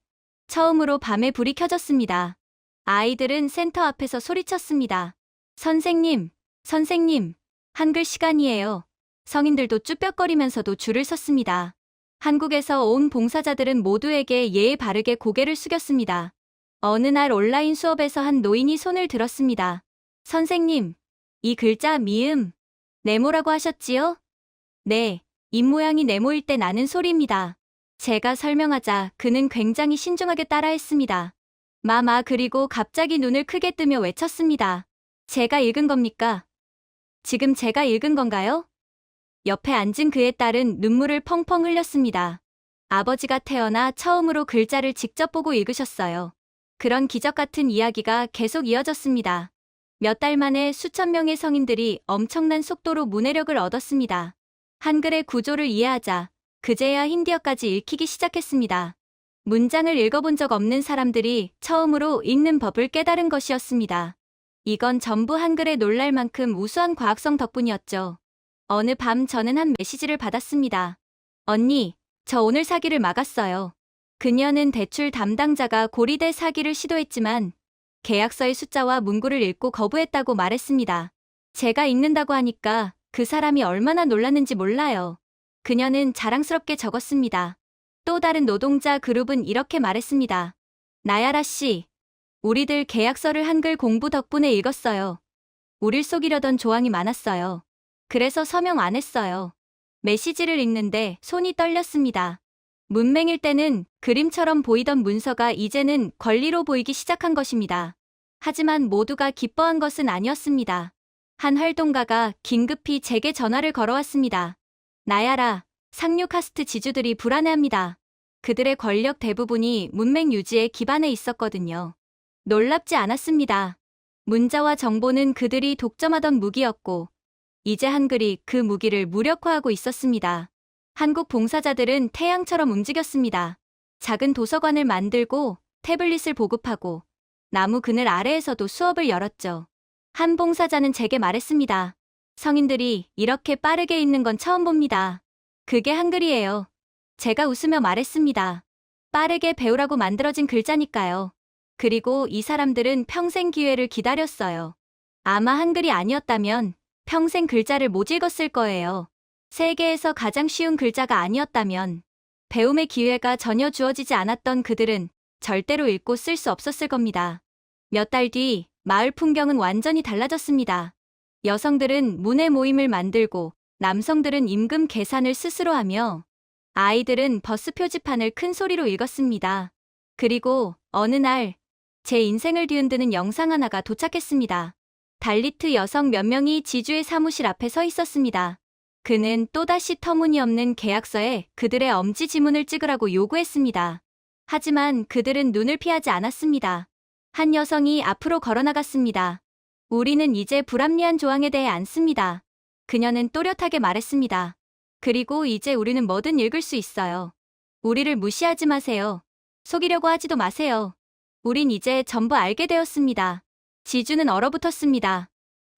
처음으로 밤에 불이 켜졌습니다. 아이들은 센터 앞에서 소리쳤습니다. 선생님, 선생님, 한글 시간이에요. 성인들도 쭈뼛거리면서도 줄을 섰습니다. 한국에서 온 봉사자들은 모두에게 예의 바르게 고개를 숙였습니다. 어느 날 온라인 수업에서 한 노인이 손을 들었습니다. 선생님, 이 글자 미음, 네모라고 하셨지요? 네, 입모양이 네모일 때 나는 소리입니다. 제가 설명하자 그는 굉장히 신중하게 따라했습니다. 마마 그리고 갑자기 눈을 크게 뜨며 외쳤습니다. 제가 읽은 겁니까? 지금 제가 읽은 건가요? 옆에 앉은 그의 딸은 눈물을 펑펑 흘렸습니다. 아버지가 태어나 처음으로 글자를 직접 보고 읽으셨어요. 그런 기적 같은 이야기가 계속 이어졌습니다. 몇 달 만에 수천 명의 성인들이 엄청난 속도로 문해력을 얻었습니다. 한글의 구조를 이해하자 그제야 힌디어까지 읽히기 시작했습니다. 문장을 읽어본 적 없는 사람들이 처음으로 읽는 법을 깨달은 것이었습니다. 이건 전부 한글에 놀랄 만큼 우수한 과학성 덕분이었죠. 어느 밤 저는 한 메시지를 받았습니다. 언니, 저 오늘 사기를 막았어요. 그녀는 대출 담당자가 고리대 사기를 시도했지만 계약서의 숫자와 문구를 읽고 거부했다고 말했습니다. 제가 읽는다고 하니까 그 사람이 얼마나 놀랐는지 몰라요. 그녀는 자랑스럽게 적었습니다. 또 다른 노동자 그룹은 이렇게 말했습니다. 나야라 씨, 우리들 계약서를 한글 공부 덕분에 읽었어요. 우릴 속이려던 조항이 많았어요. 그래서 서명 안 했어요. 메시지를 읽는데 손이 떨렸습니다. 문맹일 때는 그림처럼 보이던 문서가 이제는 권리로 보이기 시작한 것입니다. 하지만 모두가 기뻐한 것은 아니었습니다. 한 활동가가 긴급히 제게 전화를 걸어왔습니다. 나야라, 상류 카스트 지주들이 불안해합니다. 그들의 권력 대부분이 문맹 유지에 기반해 있었거든요. 놀랍지 않았습니다. 문자와 정보는 그들이 독점하던 무기였고 이제 한글이 그 무기를 무력화하고 있었습니다. 한국 봉사자들은 태양처럼 움직였습니다. 작은 도서관을 만들고 태블릿을 보급하고 나무 그늘 아래에서도 수업을 열었죠. 한 봉사자는 제게 말했습니다. 성인들이 이렇게 빠르게 읽는 건 처음 봅니다. 그게 한글이에요. 제가 웃으며 말했습니다. 빠르게 배우라고 만들어진 글자니까요. 그리고 이 사람들은 평생 기회를 기다렸어요. 아마 한글이 아니었다면 평생 글자를 못 읽었을 거예요. 세계에서 가장 쉬운 글자가 아니었다면 배움의 기회가 전혀 주어지지 않았던 그들은 절대로 읽고 쓸 수 없었을 겁니다. 몇 달 뒤 마을 풍경은 완전히 달라졌습니다. 여성들은 문해 모임을 만들고 남성들은 임금 계산을 스스로 하며 아이들은 버스 표지판을 큰 소리로 읽었습니다. 그리고 어느 날 제 인생을 뒤흔드는 영상 하나가 도착했습니다. 달리트 여성 몇 명이 지주의 사무실 앞에 서 있었습니다. 그는 또다시 터무니없는 계약서에 그들의 엄지 지문을 찍으라고 요구했습니다. 하지만 그들은 눈을 피하지 않았습니다. 한 여성이 앞으로 걸어나갔습니다. 우리는 이제 불합리한 조항에 대해 안 씁니다. 그녀는 또렷하게 말했습니다. 그리고 이제 우리는 뭐든 읽을 수 있어요. 우리를 무시하지 마세요. 속이려고 하지도 마세요. 우린 이제 전부 알게 되었습니다. 지주는 얼어붙었습니다.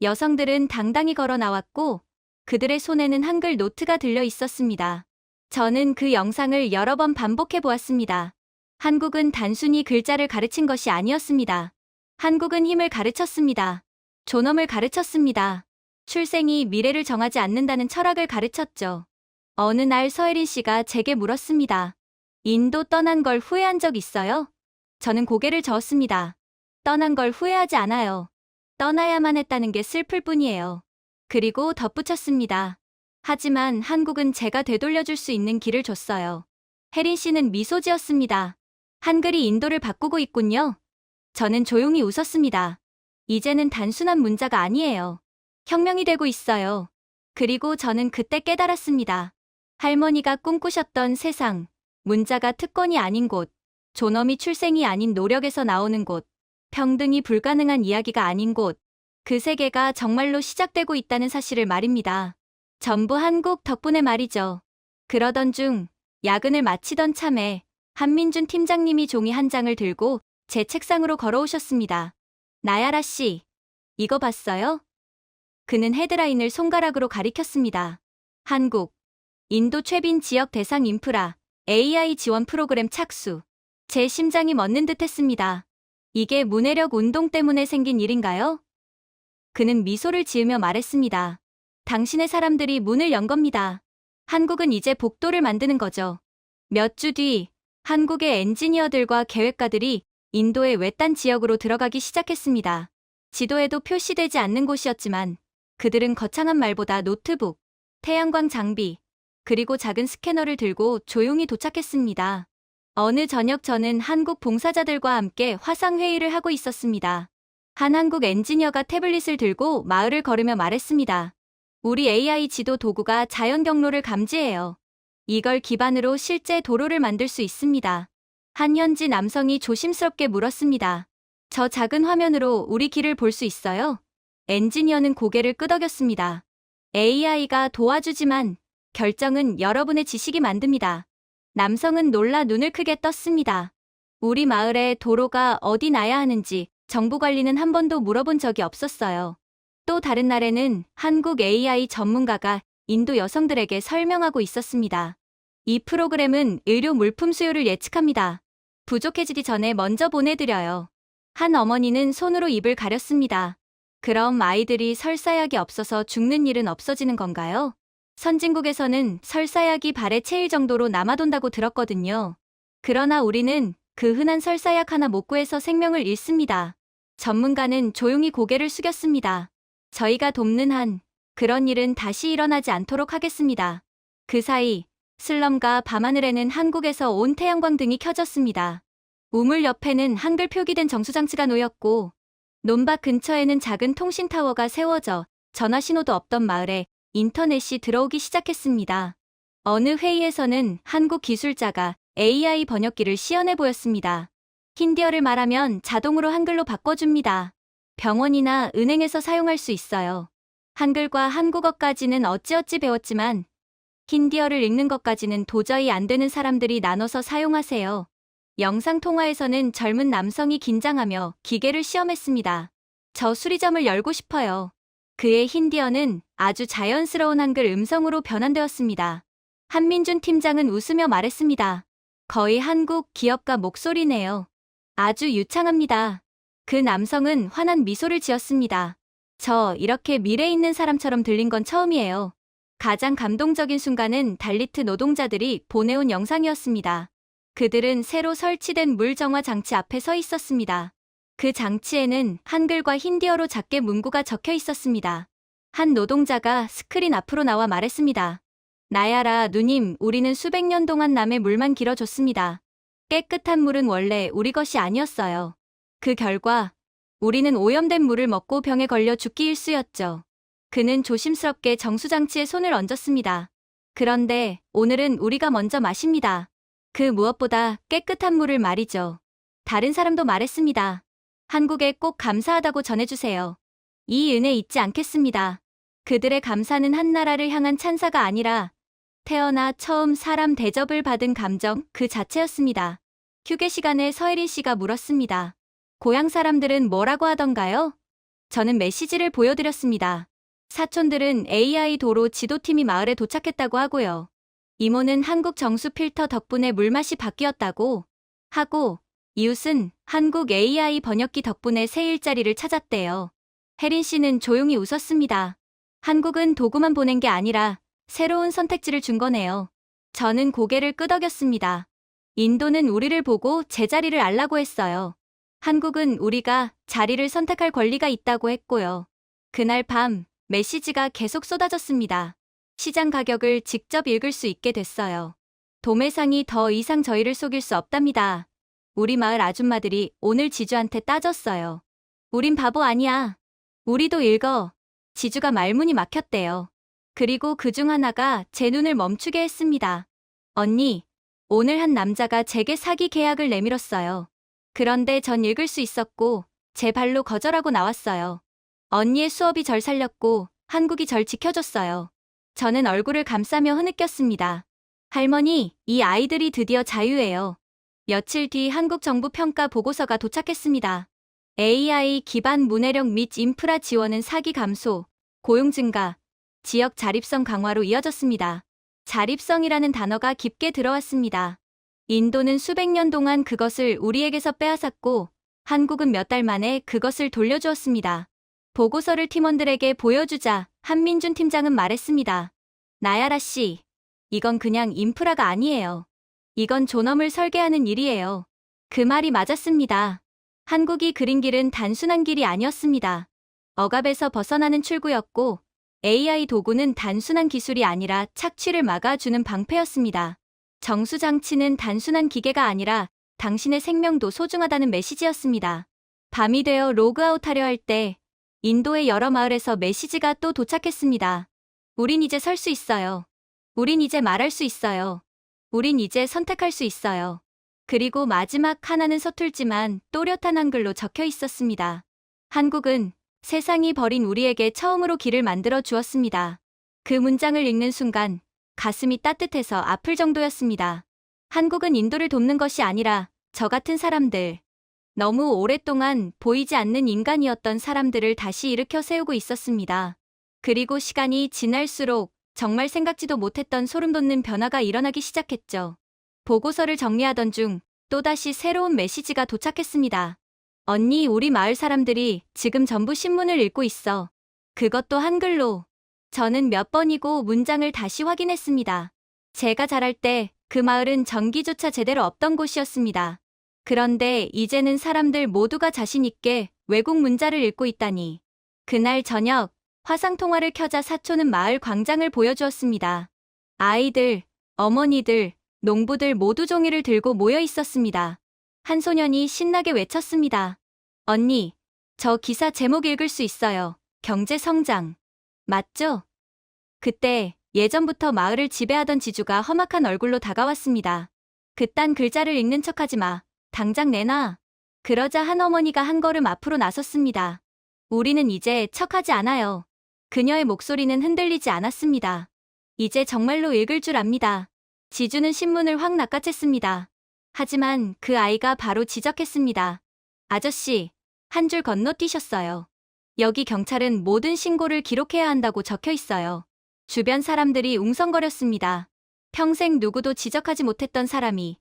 여성들은 당당히 걸어 나왔고 그들의 손에는 한글 노트가 들려 있었습니다. 저는 그 영상을 여러 번 반복해 보았습니다. 한국은 단순히 글자를 가르친 것이 아니었습니다. 한국은 힘을 가르쳤습니다. 존엄을 가르쳤습니다. 출생이 미래를 정하지 않는다는 철학을 가르쳤죠. 어느 날 서혜린 씨가 제게 물었습니다. 인도 떠난 걸 후회한 적 있어요? 저는 고개를 저었습니다. 떠난 걸 후회하지 않아요. 떠나야만 했다는 게 슬플 뿐이에요. 그리고 덧붙였습니다. 하지만 한국은 제가 되돌려줄 수 있는 길을 줬어요. 혜린 씨는 미소 지었습니다. 한글이 인도를 바꾸고 있군요. 저는 조용히 웃었습니다. 이제는 단순한 문자가 아니에요. 혁명이 되고 있어요. 그리고 저는 그때 깨달았습니다. 할머니가 꿈꾸셨던 세상, 문자가 특권이 아닌 곳, 존엄이 출생이 아닌 노력에서 나오는 곳, 평등이 불가능한 이야기가 아닌 곳, 그 세계가 정말로 시작되고 있다는 사실을 말입니다. 전부 한국 덕분에 말이죠. 그러던 중 야근을 마치던 참에 한민준 팀장님이 종이 한 장을 들고 제 책상으로 걸어오셨습니다. 나야라 씨, 이거 봤어요? 그는 헤드라인을 손가락으로 가리켰습니다. 한국, 인도 최빈 지역 대상 인프라, AI 지원 프로그램 착수. 제 심장이 멎는 듯 했습니다. 이게 문해력 운동 때문에 생긴 일인가요? 그는 미소를 지으며 말했습니다. 당신의 사람들이 문을 연 겁니다. 한국은 이제 복도를 만드는 거죠. 몇 주 뒤 한국의 엔지니어들과 계획가들이 인도의 외딴 지역으로 들어가기 시작했습니다. 지도에도 표시되지 않는 곳이었지만 그들은 거창한 말보다 노트북, 태양광 장비, 그리고 작은 스캐너를 들고 조용히 도착했습니다. 어느 저녁 저는 한국 봉사자들과 함께 화상회의를 하고 있었습니다. 한 한국 엔지니어가 태블릿을 들고 마을을 걸으며 말했습니다. 우리 AI 지도 도구가 자연 경로를 감지해요. 이걸 기반으로 실제 도로를 만들 수 있습니다. 한 현지 남성이 조심스럽게 물었습니다. 저 작은 화면으로 우리 길을 볼 수 있어요? 엔지니어는 고개를 끄덕였습니다. AI가 도와주지만 결정은 여러분의 지식이 만듭니다. 남성은 놀라 눈을 크게 떴습니다. 우리 마을에 도로가 어디 나야 하는지 정부 관리는 한 번도 물어본 적이 없었어요. 또 다른 날에는 한국 AI 전문가가 인도 여성들에게 설명하고 있었습니다. 이 프로그램은 의료 물품 수요를 예측합니다. 부족해지기 전에 먼저 보내드려요. 한 어머니는 손으로 입을 가렸습니다. 그럼 아이들이 설사약이 없어서 죽는 일은 없어지는 건가요? 선진국에서는 설사약이 발에 채일 정도로 남아돈다고 들었거든요. 그러나 우리는 그 흔한 설사약 하나 못 구해서 생명을 잃습니다. 전문가는 조용히 고개를 숙였습니다. 저희가 돕는 한 그런 일은 다시 일어나지 않도록 하겠습니다. 그 사이 슬럼과 밤하늘에는 한국에서 온 태양광 등이 켜졌습니다. 우물 옆에는 한글 표기된 정수장치가 놓였고 논밭 근처에는 작은 통신타워가 세워져 전화 신호도 없던 마을에 인터넷이 들어오기 시작했습니다. 어느 회의에서는 한국 기술자가 AI 번역기를 시연해 보였습니다. 힌디어를 말하면 자동으로 한글로 바꿔줍니다. 병원이나 은행에서 사용할 수 있어요. 한글과 한국어까지는 어찌어찌 배웠지만 힌디어를 읽는 것까지는 도저히 안 되는 사람들이 나눠서 사용하세요. 영상통화에서는 젊은 남성이 긴장하며 기계를 시험했습니다. 저 수리점을 열고 싶어요. 그의 힌디어는 아주 자연스러운 한글 음성으로 변환되었습니다. 한민준 팀장은 웃으며 말했습니다. 거의 한국 기업가 목소리네요. 아주 유창합니다. 그 남성은 환한 미소를 지었습니다. 저 이렇게 미래 있는 사람처럼 들린 건 처음이에요. 가장 감동적인 순간은 달리트 노동자들이 보내온 영상이었습니다. 그들은 새로 설치된 물 정화 장치 앞에 서 있었습니다. 그 장치에는 한글과 힌디어로 작게 문구가 적혀 있었습니다. 한 노동자가 스크린 앞으로 나와 말했습니다. 나야라 누님, 우리는 수백 년 동안 남의 물만 길어줬습니다. 깨끗한 물은 원래 우리 것이 아니었어요. 그 결과 우리는 오염된 물을 먹고 병에 걸려 죽기 일쑤였죠. 그는 조심스럽게 정수장치에 손을 얹었습니다. 그런데 오늘은 우리가 먼저 마십니다. 그 무엇보다 깨끗한 물을 말이죠. 다른 사람도 말했습니다. 한국에 꼭 감사하다고 전해주세요. 이 은혜 잊지 않겠습니다. 그들의 감사는 한 나라를 향한 찬사가 아니라 태어나 처음 사람 대접을 받은 감정 그 자체였습니다. 휴게 시간에 서혜린 씨가 물었습니다. 고향 사람들은 뭐라고 하던가요? 저는 메시지를 보여드렸습니다. 사촌들은 AI 도로 지도팀이 마을에 도착했다고 하고요. 이모는 한국 정수 필터 덕분에 물맛이 바뀌었다고 하고, 이웃은 한국 AI 번역기 덕분에 새 일자리를 찾았대요. 혜린 씨는 조용히 웃었습니다. 한국은 도구만 보낸 게 아니라 새로운 선택지를 준 거네요. 저는 고개를 끄덕였습니다. 인도는 우리를 보고 제자리를 알라고 했어요. 한국은 우리가 자리를 선택할 권리가 있다고 했고요. 그날 밤 메시지가 계속 쏟아졌습니다. 시장 가격을 직접 읽을 수 있게 됐어요. 도매상이 더 이상 저희를 속일 수 없답니다. 우리 마을 아줌마들이 오늘 지주한테 따졌어요. 우린 바보 아니야. 우리도 읽어. 지주가 말문이 막혔대요. 그리고 그중 하나가 제 눈을 멈추게 했습니다. 언니, 오늘 한 남자가 제게 사기 계약을 내밀었어요. 그런데 전 읽을 수 있었고 제 발로 거절하고 나왔어요. 언니의 수업이 절 살렸고 한국이 절 지켜줬어요. 저는 얼굴을 감싸며 흐느꼈습니다. 할머니, 이 아이들이 드디어 자유예요. 며칠 뒤 한국 정부 평가 보고서가 도착했습니다. AI 기반 문해력 및 인프라 지원은 사기 감소, 고용 증가, 지역 자립성 강화로 이어졌습니다. 자립성이라는 단어가 깊게 들어왔습니다. 인도는 수백 년 동안 그것을 우리에게서 빼앗았고 한국은 몇 달 만에 그것을 돌려주었습니다. 보고서를 팀원들에게 보여주자 한민준 팀장은 말했습니다. 나야라 씨, 이건 그냥 인프라가 아니에요. 이건 존엄을 설계하는 일이에요. 그 말이 맞았습니다. 한국이 그린 길은 단순한 길이 아니었습니다. 억압에서 벗어나는 출구였고 AI 도구는 단순한 기술이 아니라 착취를 막아주는 방패였습니다. 정수장치는 단순한 기계가 아니라 당신의 생명도 소중하다는 메시지였습니다. 밤이 되어 로그아웃하려 할 때 인도의 여러 마을에서 메시지가 또 도착했습니다. 우린 이제 설 수 있어요. 우린 이제 말할 수 있어요. 우린 이제 선택할 수 있어요. 그리고 마지막 하나는 서툴지만 또렷한 한글로 적혀 있었습니다. 한국은 세상이 버린 우리에게 처음으로 길을 만들어 주었습니다. 그 문장을 읽는 순간 가슴이 따뜻해서 아플 정도였습니다. 한국은 인도를 돕는 것이 아니라 저 같은 사람들, 너무 오랫동안 보이지 않는 인간이었던 사람들을 다시 일으켜 세우고 있었습니다. 그리고 시간이 지날수록 정말 생각지도 못했던 소름 돋는 변화가 일어나기 시작했죠. 보고서를 정리하던 중 또다시 새로운 메시지가 도착했습니다. 언니, 우리 마을 사람들이 지금 전부 신문을 읽고 있어. 그것도 한글로. 저는 몇 번이고 문장을 다시 확인했습니다. 제가 자랄 때 그 마을은 전기조차 제대로 없던 곳이었습니다. 그런데 이제는 사람들 모두가 자신 있게 외국 문자를 읽고 있다니. 그날 저녁 화상통화를 켜자 사촌은 마을 광장을 보여주었습니다. 아이들, 어머니들, 농부들 모두 종이를 들고 모여 있었습니다. 한 소년이 신나게 외쳤습니다. 언니, 저 기사 제목 읽을 수 있어요. 경제 성장. 맞죠? 그때 예전부터 마을을 지배하던 지주가 험악한 얼굴로 다가왔습니다. 그딴 글자를 읽는 척하지 마. 당장 내놔. 그러자 한 어머니가 한 걸음 앞으로 나섰습니다. 우리는 이제 척하지 않아요. 그녀의 목소리는 흔들리지 않았습니다. 이제 정말로 읽을 줄 압니다. 지주는 신문을 확 낚아챘습니다. 하지만 그 아이가 바로 지적했습니다. 아저씨, 한 줄 건너뛰셨어요. 여기 경찰은 모든 신고를 기록해야 한다고 적혀 있어요. 주변 사람들이 웅성거렸습니다. 평생 누구도 지적하지 못했던 사람이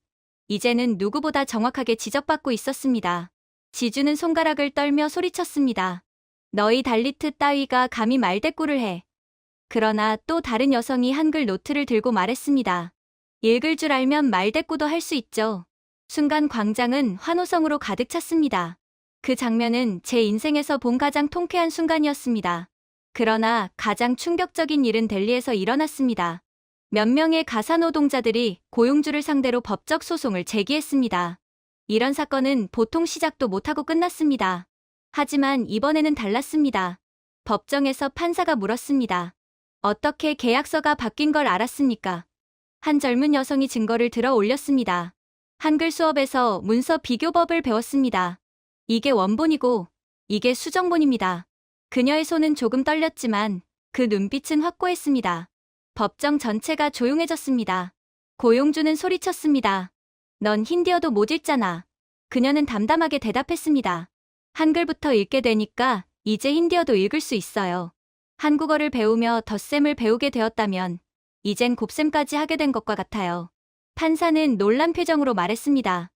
이제는 누구보다 정확하게 지적받고 있었습니다. 지주는 손가락을 떨며 소리쳤습니다. 너희 달리트 따위가 감히 말대꾸를 해. 그러나 또 다른 여성이 한글 노트를 들고 말했습니다. 읽을 줄 알면 말대꾸도 할 수 있죠. 순간 광장은 환호성으로 가득 찼습니다. 그 장면은 제 인생에서 본 가장 통쾌한 순간이었습니다. 그러나 가장 충격적인 일은 델리에서 일어났습니다. 몇 명의 가사노동자들이 고용주를 상대로 법적 소송을 제기했습니다. 이런 사건은 보통 시작도 못하고 끝났습니다. 하지만 이번에는 달랐습니다. 법정에서 판사가 물었습니다. 어떻게 계약서가 바뀐 걸 알았습니까? 한 젊은 여성이 증거를 들어 올렸습니다. 한글 수업에서 문서 비교법을 배웠습니다. 이게 원본이고 이게 수정본입니다. 그녀의 손은 조금 떨렸지만 그 눈빛은 확고했습니다. 법정 전체가 조용해졌습니다. 고용주는 소리쳤습니다. 넌 힌디어도 못 읽잖아. 그녀는 담담하게 대답했습니다. 한글부터 읽게 되니까 이제 힌디어도 읽을 수 있어요. 한국어를 배우며 덧셈을 배우게 되었다면 이젠 곱셈까지 하게 된 것과 같아요. 판사는 놀란 표정으로 말했습니다.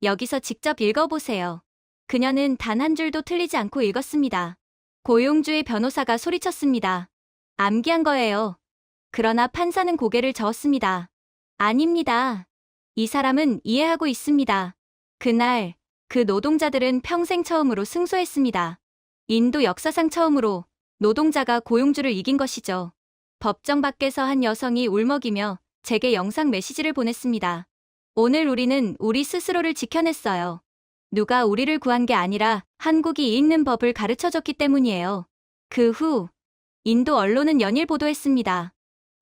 여기서 직접 읽어보세요. 그녀는 단 한 줄도 틀리지 않고 읽었습니다. 고용주의 변호사가 소리쳤습니다. 암기한 거예요. 그러나 판사는 고개를 저었습니다. 아닙니다. 이 사람은 이해하고 있습니다. 그날 그 노동자들은 평생 처음으로 승소했습니다. 인도 역사상 처음으로 노동자가 고용주를 이긴 것이죠. 법정 밖에서 한 여성이 울먹이며 제게 영상 메시지를 보냈습니다. 오늘 우리는 우리 스스로를 지켜냈어요. 누가 우리를 구한 게 아니라 한국이 읽는 법을 가르쳐줬기 때문이에요. 그 후 인도 언론은 연일 보도했습니다.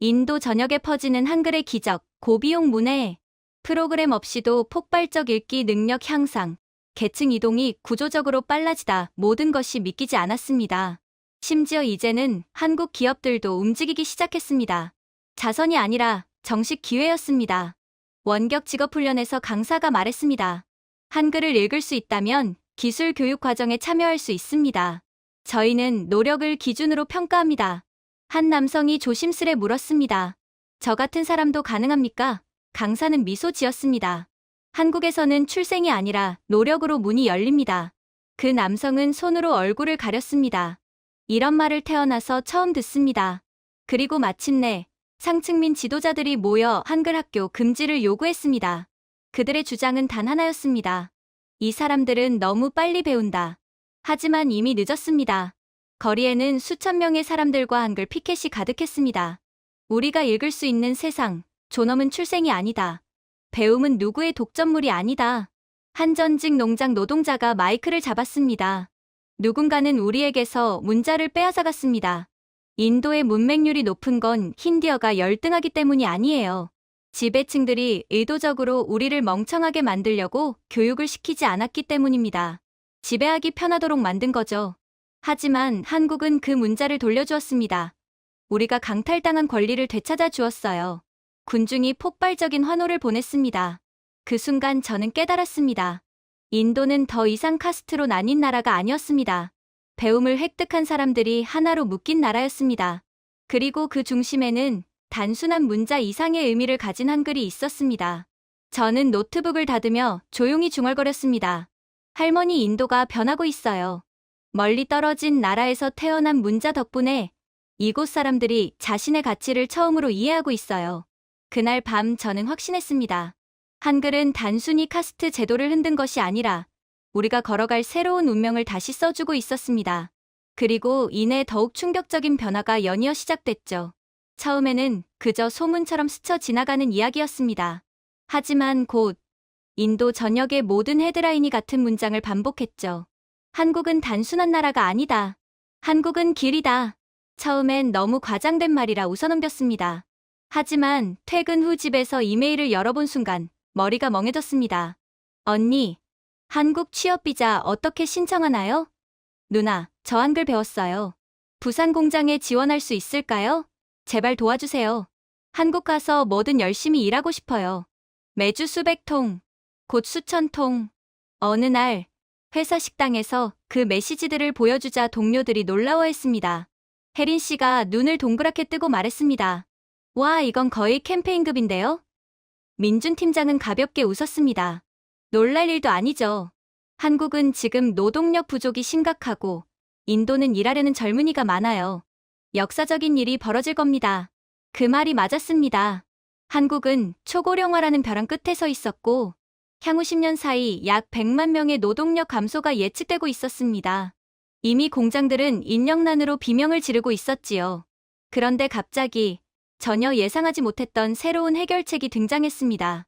인도 전역에 퍼지는 한글의 기적, 고비용 문해, 프로그램 없이도 폭발적 읽기 능력 향상, 계층 이동이 구조적으로 빨라지다 모든 것이 믿기지 않았습니다. 심지어 이제는 한국 기업들도 움직이기 시작했습니다. 자선이 아니라 정식 기회였습니다. 원격 직업훈련에서 강사가 말했습니다. 한글을 읽을 수 있다면 기술 교육 과정에 참여할 수 있습니다. 저희는 노력을 기준으로 평가합니다. 한 남성이 조심스레 물었습니다. 저 같은 사람도 가능합니까? 강사는 미소 지었습니다. 한국에서는 출생이 아니라 노력으로 문이 열립니다. 그 남성은 손으로 얼굴을 가렸습니다. 이런 말을 태어나서 처음 듣습니다. 그리고 마침내 상층민 지도자들이 모여 한글 학교 금지를 요구했습니다. 그들의 주장은 단 하나였습니다. 이 사람들은 너무 빨리 배운다. 하지만 이미 늦었습니다. 거리에는 수천 명의 사람들과 한글 피켓이 가득했습니다. 우리가 읽을 수 있는 세상, 존엄은 출생이 아니다. 배움은 누구의 독점물이 아니다. 한 전직 농장 노동자가 마이크를 잡았습니다. 누군가는 우리에게서 문자를 빼앗아갔습니다. 인도의 문맹률이 높은 건 힌디어가 열등하기 때문이 아니에요. 지배층들이 의도적으로 우리를 멍청하게 만들려고 교육을 시키지 않았기 때문입니다. 지배하기 편하도록 만든 거죠. 하지만 한국은 그 문자를 돌려주었습니다. 우리가 강탈당한 권리를 되찾아 주었어요. 군중이 폭발적인 환호를 보냈습니다. 그 순간 저는 깨달았습니다. 인도는 더 이상 카스트로 나뉜 나라가 아니었습니다. 배움을 획득한 사람들이 하나로 묶인 나라였습니다. 그리고 그 중심에는 단순한 문자 이상의 의미를 가진 한글이 있었습니다. 저는 노트북을 닫으며 조용히 중얼거렸습니다. 할머니, 인도가 변하고 있어요. 멀리 떨어진 나라에서 태어난 문자 덕분에 이곳 사람들이 자신의 가치를 처음으로 이해하고 있어요. 그날 밤 저는 확신했습니다. 한글은 단순히 카스트 제도를 흔든 것이 아니라 우리가 걸어갈 새로운 운명을 다시 써주고 있었습니다. 그리고 이내 더욱 충격적인 변화가 연이어 시작됐죠. 처음에는 그저 소문처럼 스쳐 지나가는 이야기였습니다. 하지만 곧 인도 전역의 모든 헤드라인이 같은 문장을 반복했죠. 한국은 단순한 나라가 아니다. 한국은 길이다. 처음엔 너무 과장된 말이라 웃어넘겼습니다. 하지만 퇴근 후 집에서 이메일을 열어본 순간 머리가 멍해졌습니다. 언니, 한국 취업비자 어떻게 신청하나요? 누나, 저 한글 배웠어요. 부산 공장에 지원할 수 있을까요? 제발 도와주세요. 한국 가서 뭐든 열심히 일하고 싶어요. 매주 수백 통, 곧 수천 통. 어느 날 회사 식당에서 그 메시지들을 보여주자 동료들이 놀라워했습니다. 혜린 씨가 눈을 동그랗게 뜨고 말했습니다. 와, 이건 거의 캠페인급인데요? 민준 팀장은 가볍게 웃었습니다. 놀랄 일도 아니죠. 한국은 지금 노동력 부족이 심각하고 인도는 일하려는 젊은이가 많아요. 역사적인 일이 벌어질 겁니다. 그 말이 맞았습니다. 한국은 초고령화라는 벼랑 끝에 서 있었고 향후 10년 사이 약 100만 명의 노동력 감소가 예측되고 있었습니다. 이미 공장들은 인력난으로 비명을 지르고 있었지요. 그런데 갑자기 전혀 예상하지 못했던 새로운 해결책이 등장했습니다.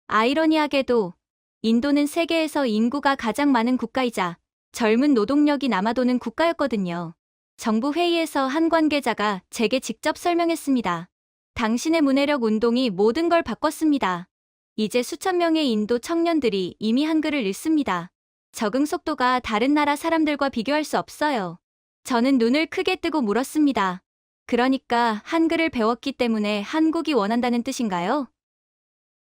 아이러니하게도 인도는 세계에서 인구가 가장 많은 국가이자 젊은 노동력이 남아도는 국가였거든요. 정부 회의에서 한 관계자가 제게 직접 설명했습니다. 당신의 문해력 운동이 모든 걸 바꿨습니다. 이제 수천 명의 인도 청년들이 이미 한글을 읽습니다. 적응 속도가 다른 나라 사람들과 비교할 수 없어요. 저는 눈을 크게 뜨고 물었습니다. 그러니까 한글을 배웠기 때문에 한국이 원한다는 뜻인가요?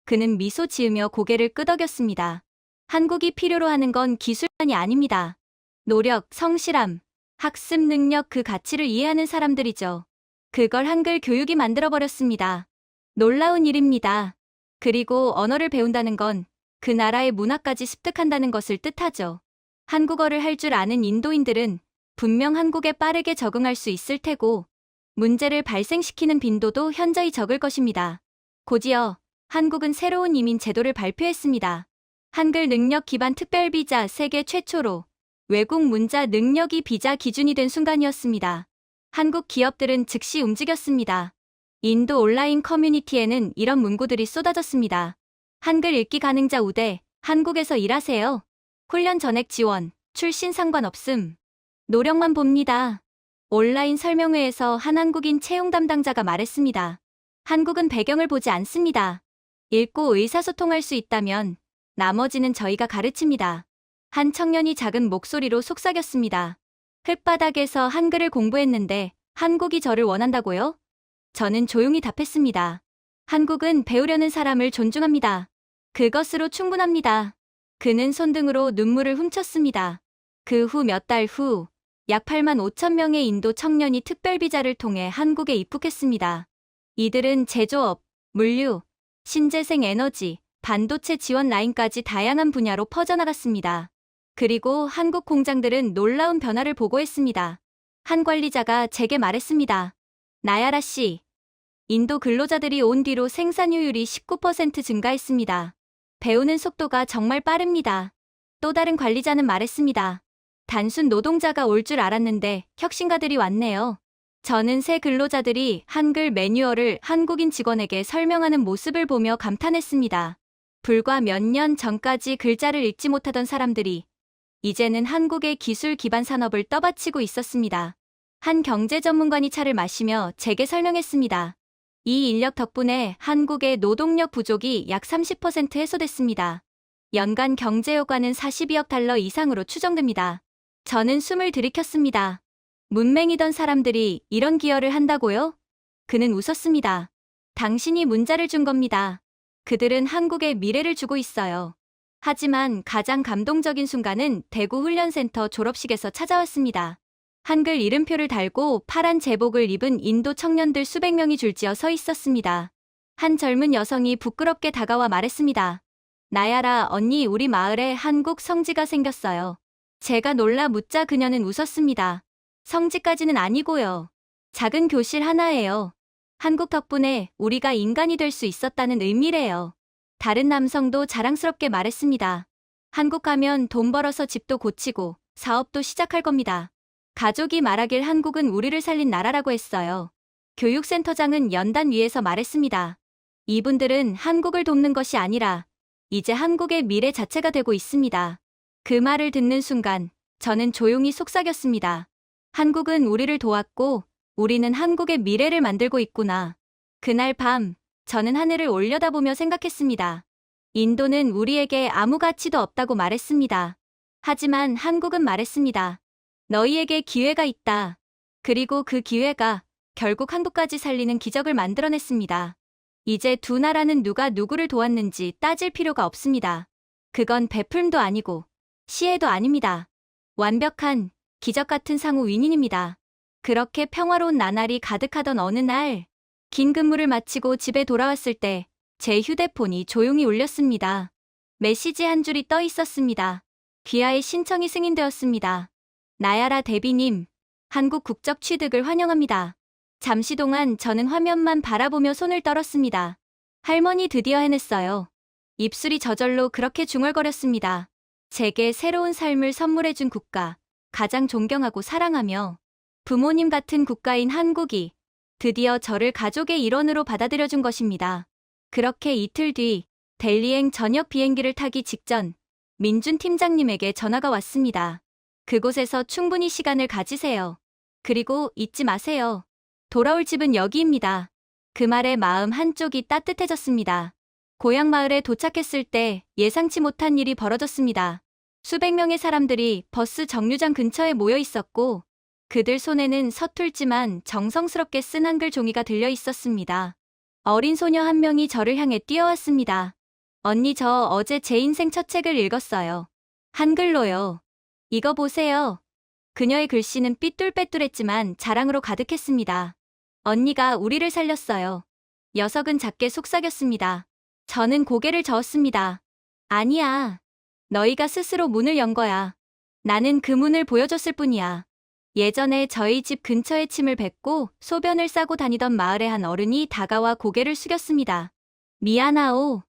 그는 미소 지으며 고개를 끄덕였습니다. 한국이 필요로 하는 건 기술만이 아닙니다. 노력, 성실함, 학습 능력, 그 가치를 이해하는 사람들이죠. 그걸 한글 교육이 만들어버렸습니다. 놀라운 일입니다. 그리고 언어를 배운다는 건 그 나라의 문화까지 습득한다는 것을 뜻하죠. 한국어를 할 줄 아는 인도인들은 분명 한국에 빠르게 적응할 수 있을 테고 문제를 발생시키는 빈도도 현저히 적을 것입니다. 곧이어 한국은 새로운 이민 제도를 발표했습니다. 한글 능력 기반 특별 비자 세계 최초로 외국 문자 능력이 비자 기준이 된 순간이었습니다. 한국 기업들은 즉시 움직였습니다. 인도 온라인 커뮤니티에는 이런 문구들이 쏟아졌습니다. 한글 읽기 가능자 우대, 한국에서 일하세요. 훈련 전액 지원, 출신 상관없음. 노력만 봅니다. 온라인 설명회에서 한 한국인 채용 담당자가 말했습니다. 한국은 배경을 보지 않습니다. 읽고 의사소통할 수 있다면 나머지는 저희가 가르칩니다. 한 청년이 작은 목소리로 속삭였습니다. 흙바닥에서 한글을 공부했는데 한국이 저를 원한다고요? 저는 조용히 답했습니다. 한국은 배우려는 사람을 존중합니다. 그것으로 충분합니다. 그는 손등으로 눈물을 훔쳤습니다. 그 후 몇 달 후 약 8만 5천 명의 인도 청년이 특별비자를 통해 한국에 입국했습니다. 이들은 제조업, 물류, 신재생 에너지, 반도체 지원 라인까지 다양한 분야로 퍼져나갔습니다. 그리고 한국 공장들은 놀라운 변화를 보고했습니다. 한 관리자가 제게 말했습니다. 나야라 씨, 인도 근로자들이 온 뒤로 생산효율이 19% 증가했습니다. 배우는 속도가 정말 빠릅니다. 또 다른 관리자는 말했습니다. 단순 노동자가 올 줄 알았는데 혁신가들이 왔네요. 저는 새 근로자들이 한글 매뉴얼을 한국인 직원에게 설명하는 모습을 보며 감탄했습니다. 불과 몇 년 전까지 글자를 읽지 못하던 사람들이 이제는 한국의 기술 기반 산업을 떠받치고 있었습니다. 한 경제 전문가니 차를 마시며 제게 설명했습니다. 이 인력 덕분에 한국의 노동력 부족이 약 30% 해소됐습니다. 연간 경제 효과는 42억 달러 이상으로 추정됩니다. 저는 숨을 들이켰습니다. 문맹이던 사람들이 이런 기여를 한다고요? 그는 웃었습니다. 당신이 문자를 준 겁니다. 그들은 한국의 미래를 주고 있어요. 하지만 가장 감동적인 순간은 대구 훈련센터 졸업식에서 찾아왔습니다. 한글 이름표를 달고 파란 제복을 입은 인도 청년들 수백 명이 줄지어 서 있었습니다. 한 젊은 여성이 부끄럽게 다가와 말했습니다. 나야라 언니, 우리 마을에 한국 성지가 생겼어요. 제가 놀라 묻자 그녀는 웃었습니다. 성지까지는 아니고요. 작은 교실 하나예요. 한국 덕분에 우리가 인간이 될 수 있었다는 의미래요. 다른 남성도 자랑스럽게 말했습니다. 한국 가면 돈 벌어서 집도 고치고 사업도 시작할 겁니다. 가족이 말하길 한국은 우리를 살린 나라라고 했어요. 교육센터장은 연단 위에서 말했습니다. 이분들은 한국을 돕는 것이 아니라 이제 한국의 미래 자체가 되고 있습니다. 그 말을 듣는 순간 저는 조용히 속삭였습니다. 한국은 우리를 도왔고 우리는 한국의 미래를 만들고 있구나. 그날 밤 저는 하늘을 올려다보며 생각했습니다. 인도는 우리에게 아무 가치도 없다고 말했습니다. 하지만 한국은 말했습니다. 너희에게 기회가 있다. 그리고 그 기회가 결국 한국까지 살리는 기적을 만들어냈습니다. 이제 두 나라는 누가 누구를 도왔는지 따질 필요가 없습니다. 그건 베풀음도 아니고 시혜도 아닙니다. 완벽한 기적 같은 상호 윈윈입니다. 그렇게 평화로운 나날이 가득하던 어느 날, 긴 근무를 마치고 집에 돌아왔을 때 제 휴대폰이 조용히 울렸습니다. 메시지 한 줄이 떠 있었습니다. 귀하의 신청이 승인되었습니다. 나야라 대비님, 한국 국적 취득을 환영합니다. 잠시 동안 저는 화면만 바라보며 손을 떨었습니다. 할머니 드디어 해냈어요. 입술이 저절로 그렇게 중얼거렸습니다. 제게 새로운 삶을 선물해준 국가, 가장 존경하고 사랑하며 부모님 같은 국가인 한국이 드디어 저를 가족의 일원으로 받아들여준 것입니다. 그렇게 이틀 뒤 델리행 저녁 비행기를 타기 직전 민준 팀장님에게 전화가 왔습니다. 그곳에서 충분히 시간을 가지세요. 그리고 잊지 마세요. 돌아올 집은 여기입니다. 그 말에 마음 한쪽이 따뜻해졌습니다. 고향 마을에 도착했을 때 예상치 못한 일이 벌어졌습니다. 수백 명의 사람들이 버스 정류장 근처에 모여 있었고 그들 손에는 서툴지만 정성스럽게 쓴 한글 종이가 들려 있었습니다. 어린 소녀 한 명이 저를 향해 뛰어왔습니다. 언니, 저 어제 제 인생 첫 책을 읽었어요. 한글로요. 이거 보세요. 그녀의 글씨는 삐뚤빼뚤했지만 자랑으로 가득했습니다. 언니가 우리를 살렸어요. 녀석은 작게 속삭였습니다. 저는 고개를 저었습니다. 아니야. 너희가 스스로 문을 연 거야. 나는 그 문을 보여줬을 뿐이야. 예전에 저희 집 근처에 침을 뱉고 소변을 싸고 다니던 마을의 한 어른이 다가와 고개를 숙였습니다. 미안하오.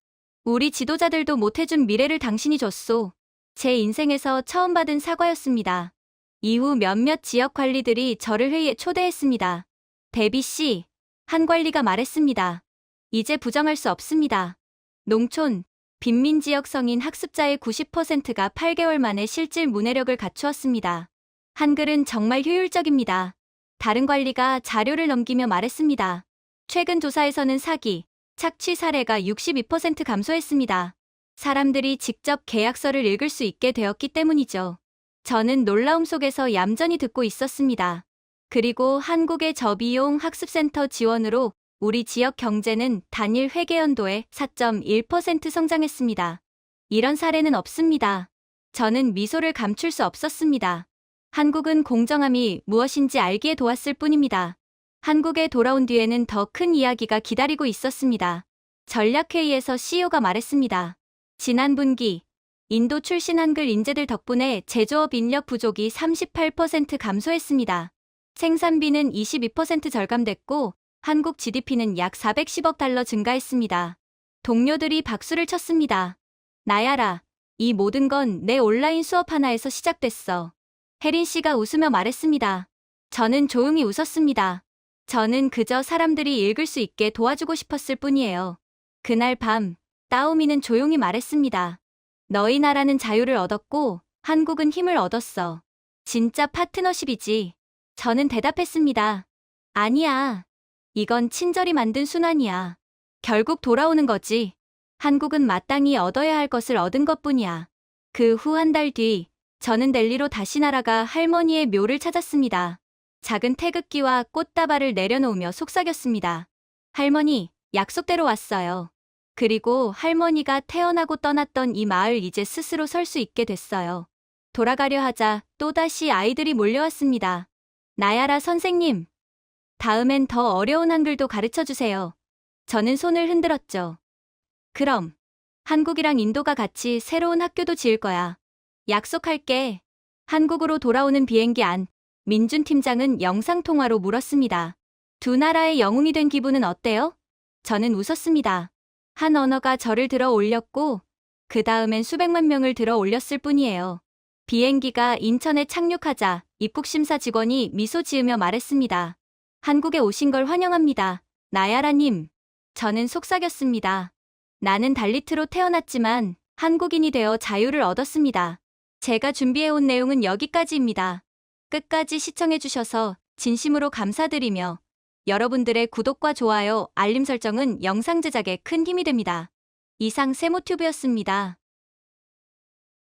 우리 지도자들도 못해준 미래를 당신이 줬소. 제 인생에서 처음 받은 사과였습니다. 이후 몇몇 지역 관리들이 저를 회의에 초대했습니다. 데비 씨, 한 관리가 말했습니다. 이제 부정할 수 없습니다. 농촌, 빈민지역 성인 학습자의 90%가 8개월 만에 실질 문해력을 갖추었습니다. 한글은 정말 효율적입니다. 다른 관리가 자료를 넘기며 말했습니다. 최근 조사에서는 사기, 착취 사례가 62% 감소했습니다. 사람들이 직접 계약서를 읽을 수 있게 되었기 때문이죠. 저는 놀라움 속에서 얌전히 듣고 있었습니다. 그리고 한국의 저비용 학습센터 지원으로 우리 지역 경제는 단일 회계연도에 4.1% 성장했습니다. 이런 사례는 없습니다. 저는 미소를 감출 수 없었습니다. 한국은 공정함이 무엇인지 알기에 도왔을 뿐입니다. 한국에 돌아온 뒤에는 더 큰 이야기가 기다리고 있었습니다. 전략회의에서 CEO가 말했습니다. 지난 분기, 인도 출신 한글 인재들 덕분에 제조업 인력 부족이 38% 감소했습니다. 생산비는 22% 절감됐고 한국 GDP는 약 410억 달러 증가했습니다. 동료들이 박수를 쳤습니다. 나야라, 이 모든 건 내 온라인 수업 하나에서 시작됐어. 혜린 씨가 웃으며 말했습니다. 저는 조용히 웃었습니다. 저는 그저 사람들이 읽을 수 있게 도와주고 싶었을 뿐이에요. 그날 밤, 따오미는 조용히 말했습니다. 너희 나라는 자유를 얻었고, 한국은 힘을 얻었어. 진짜 파트너십이지. 저는 대답했습니다. 아니야. 이건 친절이 만든 순환이야. 결국 돌아오는 거지. 한국은 마땅히 얻어야 할 것을 얻은 것뿐이야. 그 후 한 달 뒤, 저는 델리로 다시 날아가 할머니의 묘를 찾았습니다. 작은 태극기와 꽃다발을 내려놓으며 속삭였습니다. 할머니, 약속대로 왔어요. 그리고 할머니가 태어나고 떠났던 이 마을 이제 스스로 설 수 있게 됐어요. 돌아가려 하자 또다시 아이들이 몰려왔습니다. 나야라 선생님, 다음엔 더 어려운 한글도 가르쳐 주세요. 저는 손을 흔들었죠. 그럼, 한국이랑 인도가 같이 새로운 학교도 지을 거야. 약속할게. 한국으로 돌아오는 비행기 안, 민준 팀장은 영상통화로 물었습니다. 두 나라의 영웅이 된 기분은 어때요? 저는 웃었습니다. 한 언어가 저를 들어 올렸고, 그 다음엔 수백만 명을 들어 올렸을 뿐이에요. 비행기가 인천에 착륙하자 입국심사 직원이 미소 지으며 말했습니다. 한국에 오신 걸 환영합니다. 나야라님. 저는 속삭였습니다. 나는 달리트로 태어났지만 한국인이 되어 자유를 얻었습니다. 제가 준비해온 내용은 여기까지입니다. 끝까지 시청해주셔서 진심으로 감사드리며 여러분들의 구독과 좋아요, 알림 설정은 영상 제작에 큰 힘이 됩니다. 이상 세모튜브였습니다.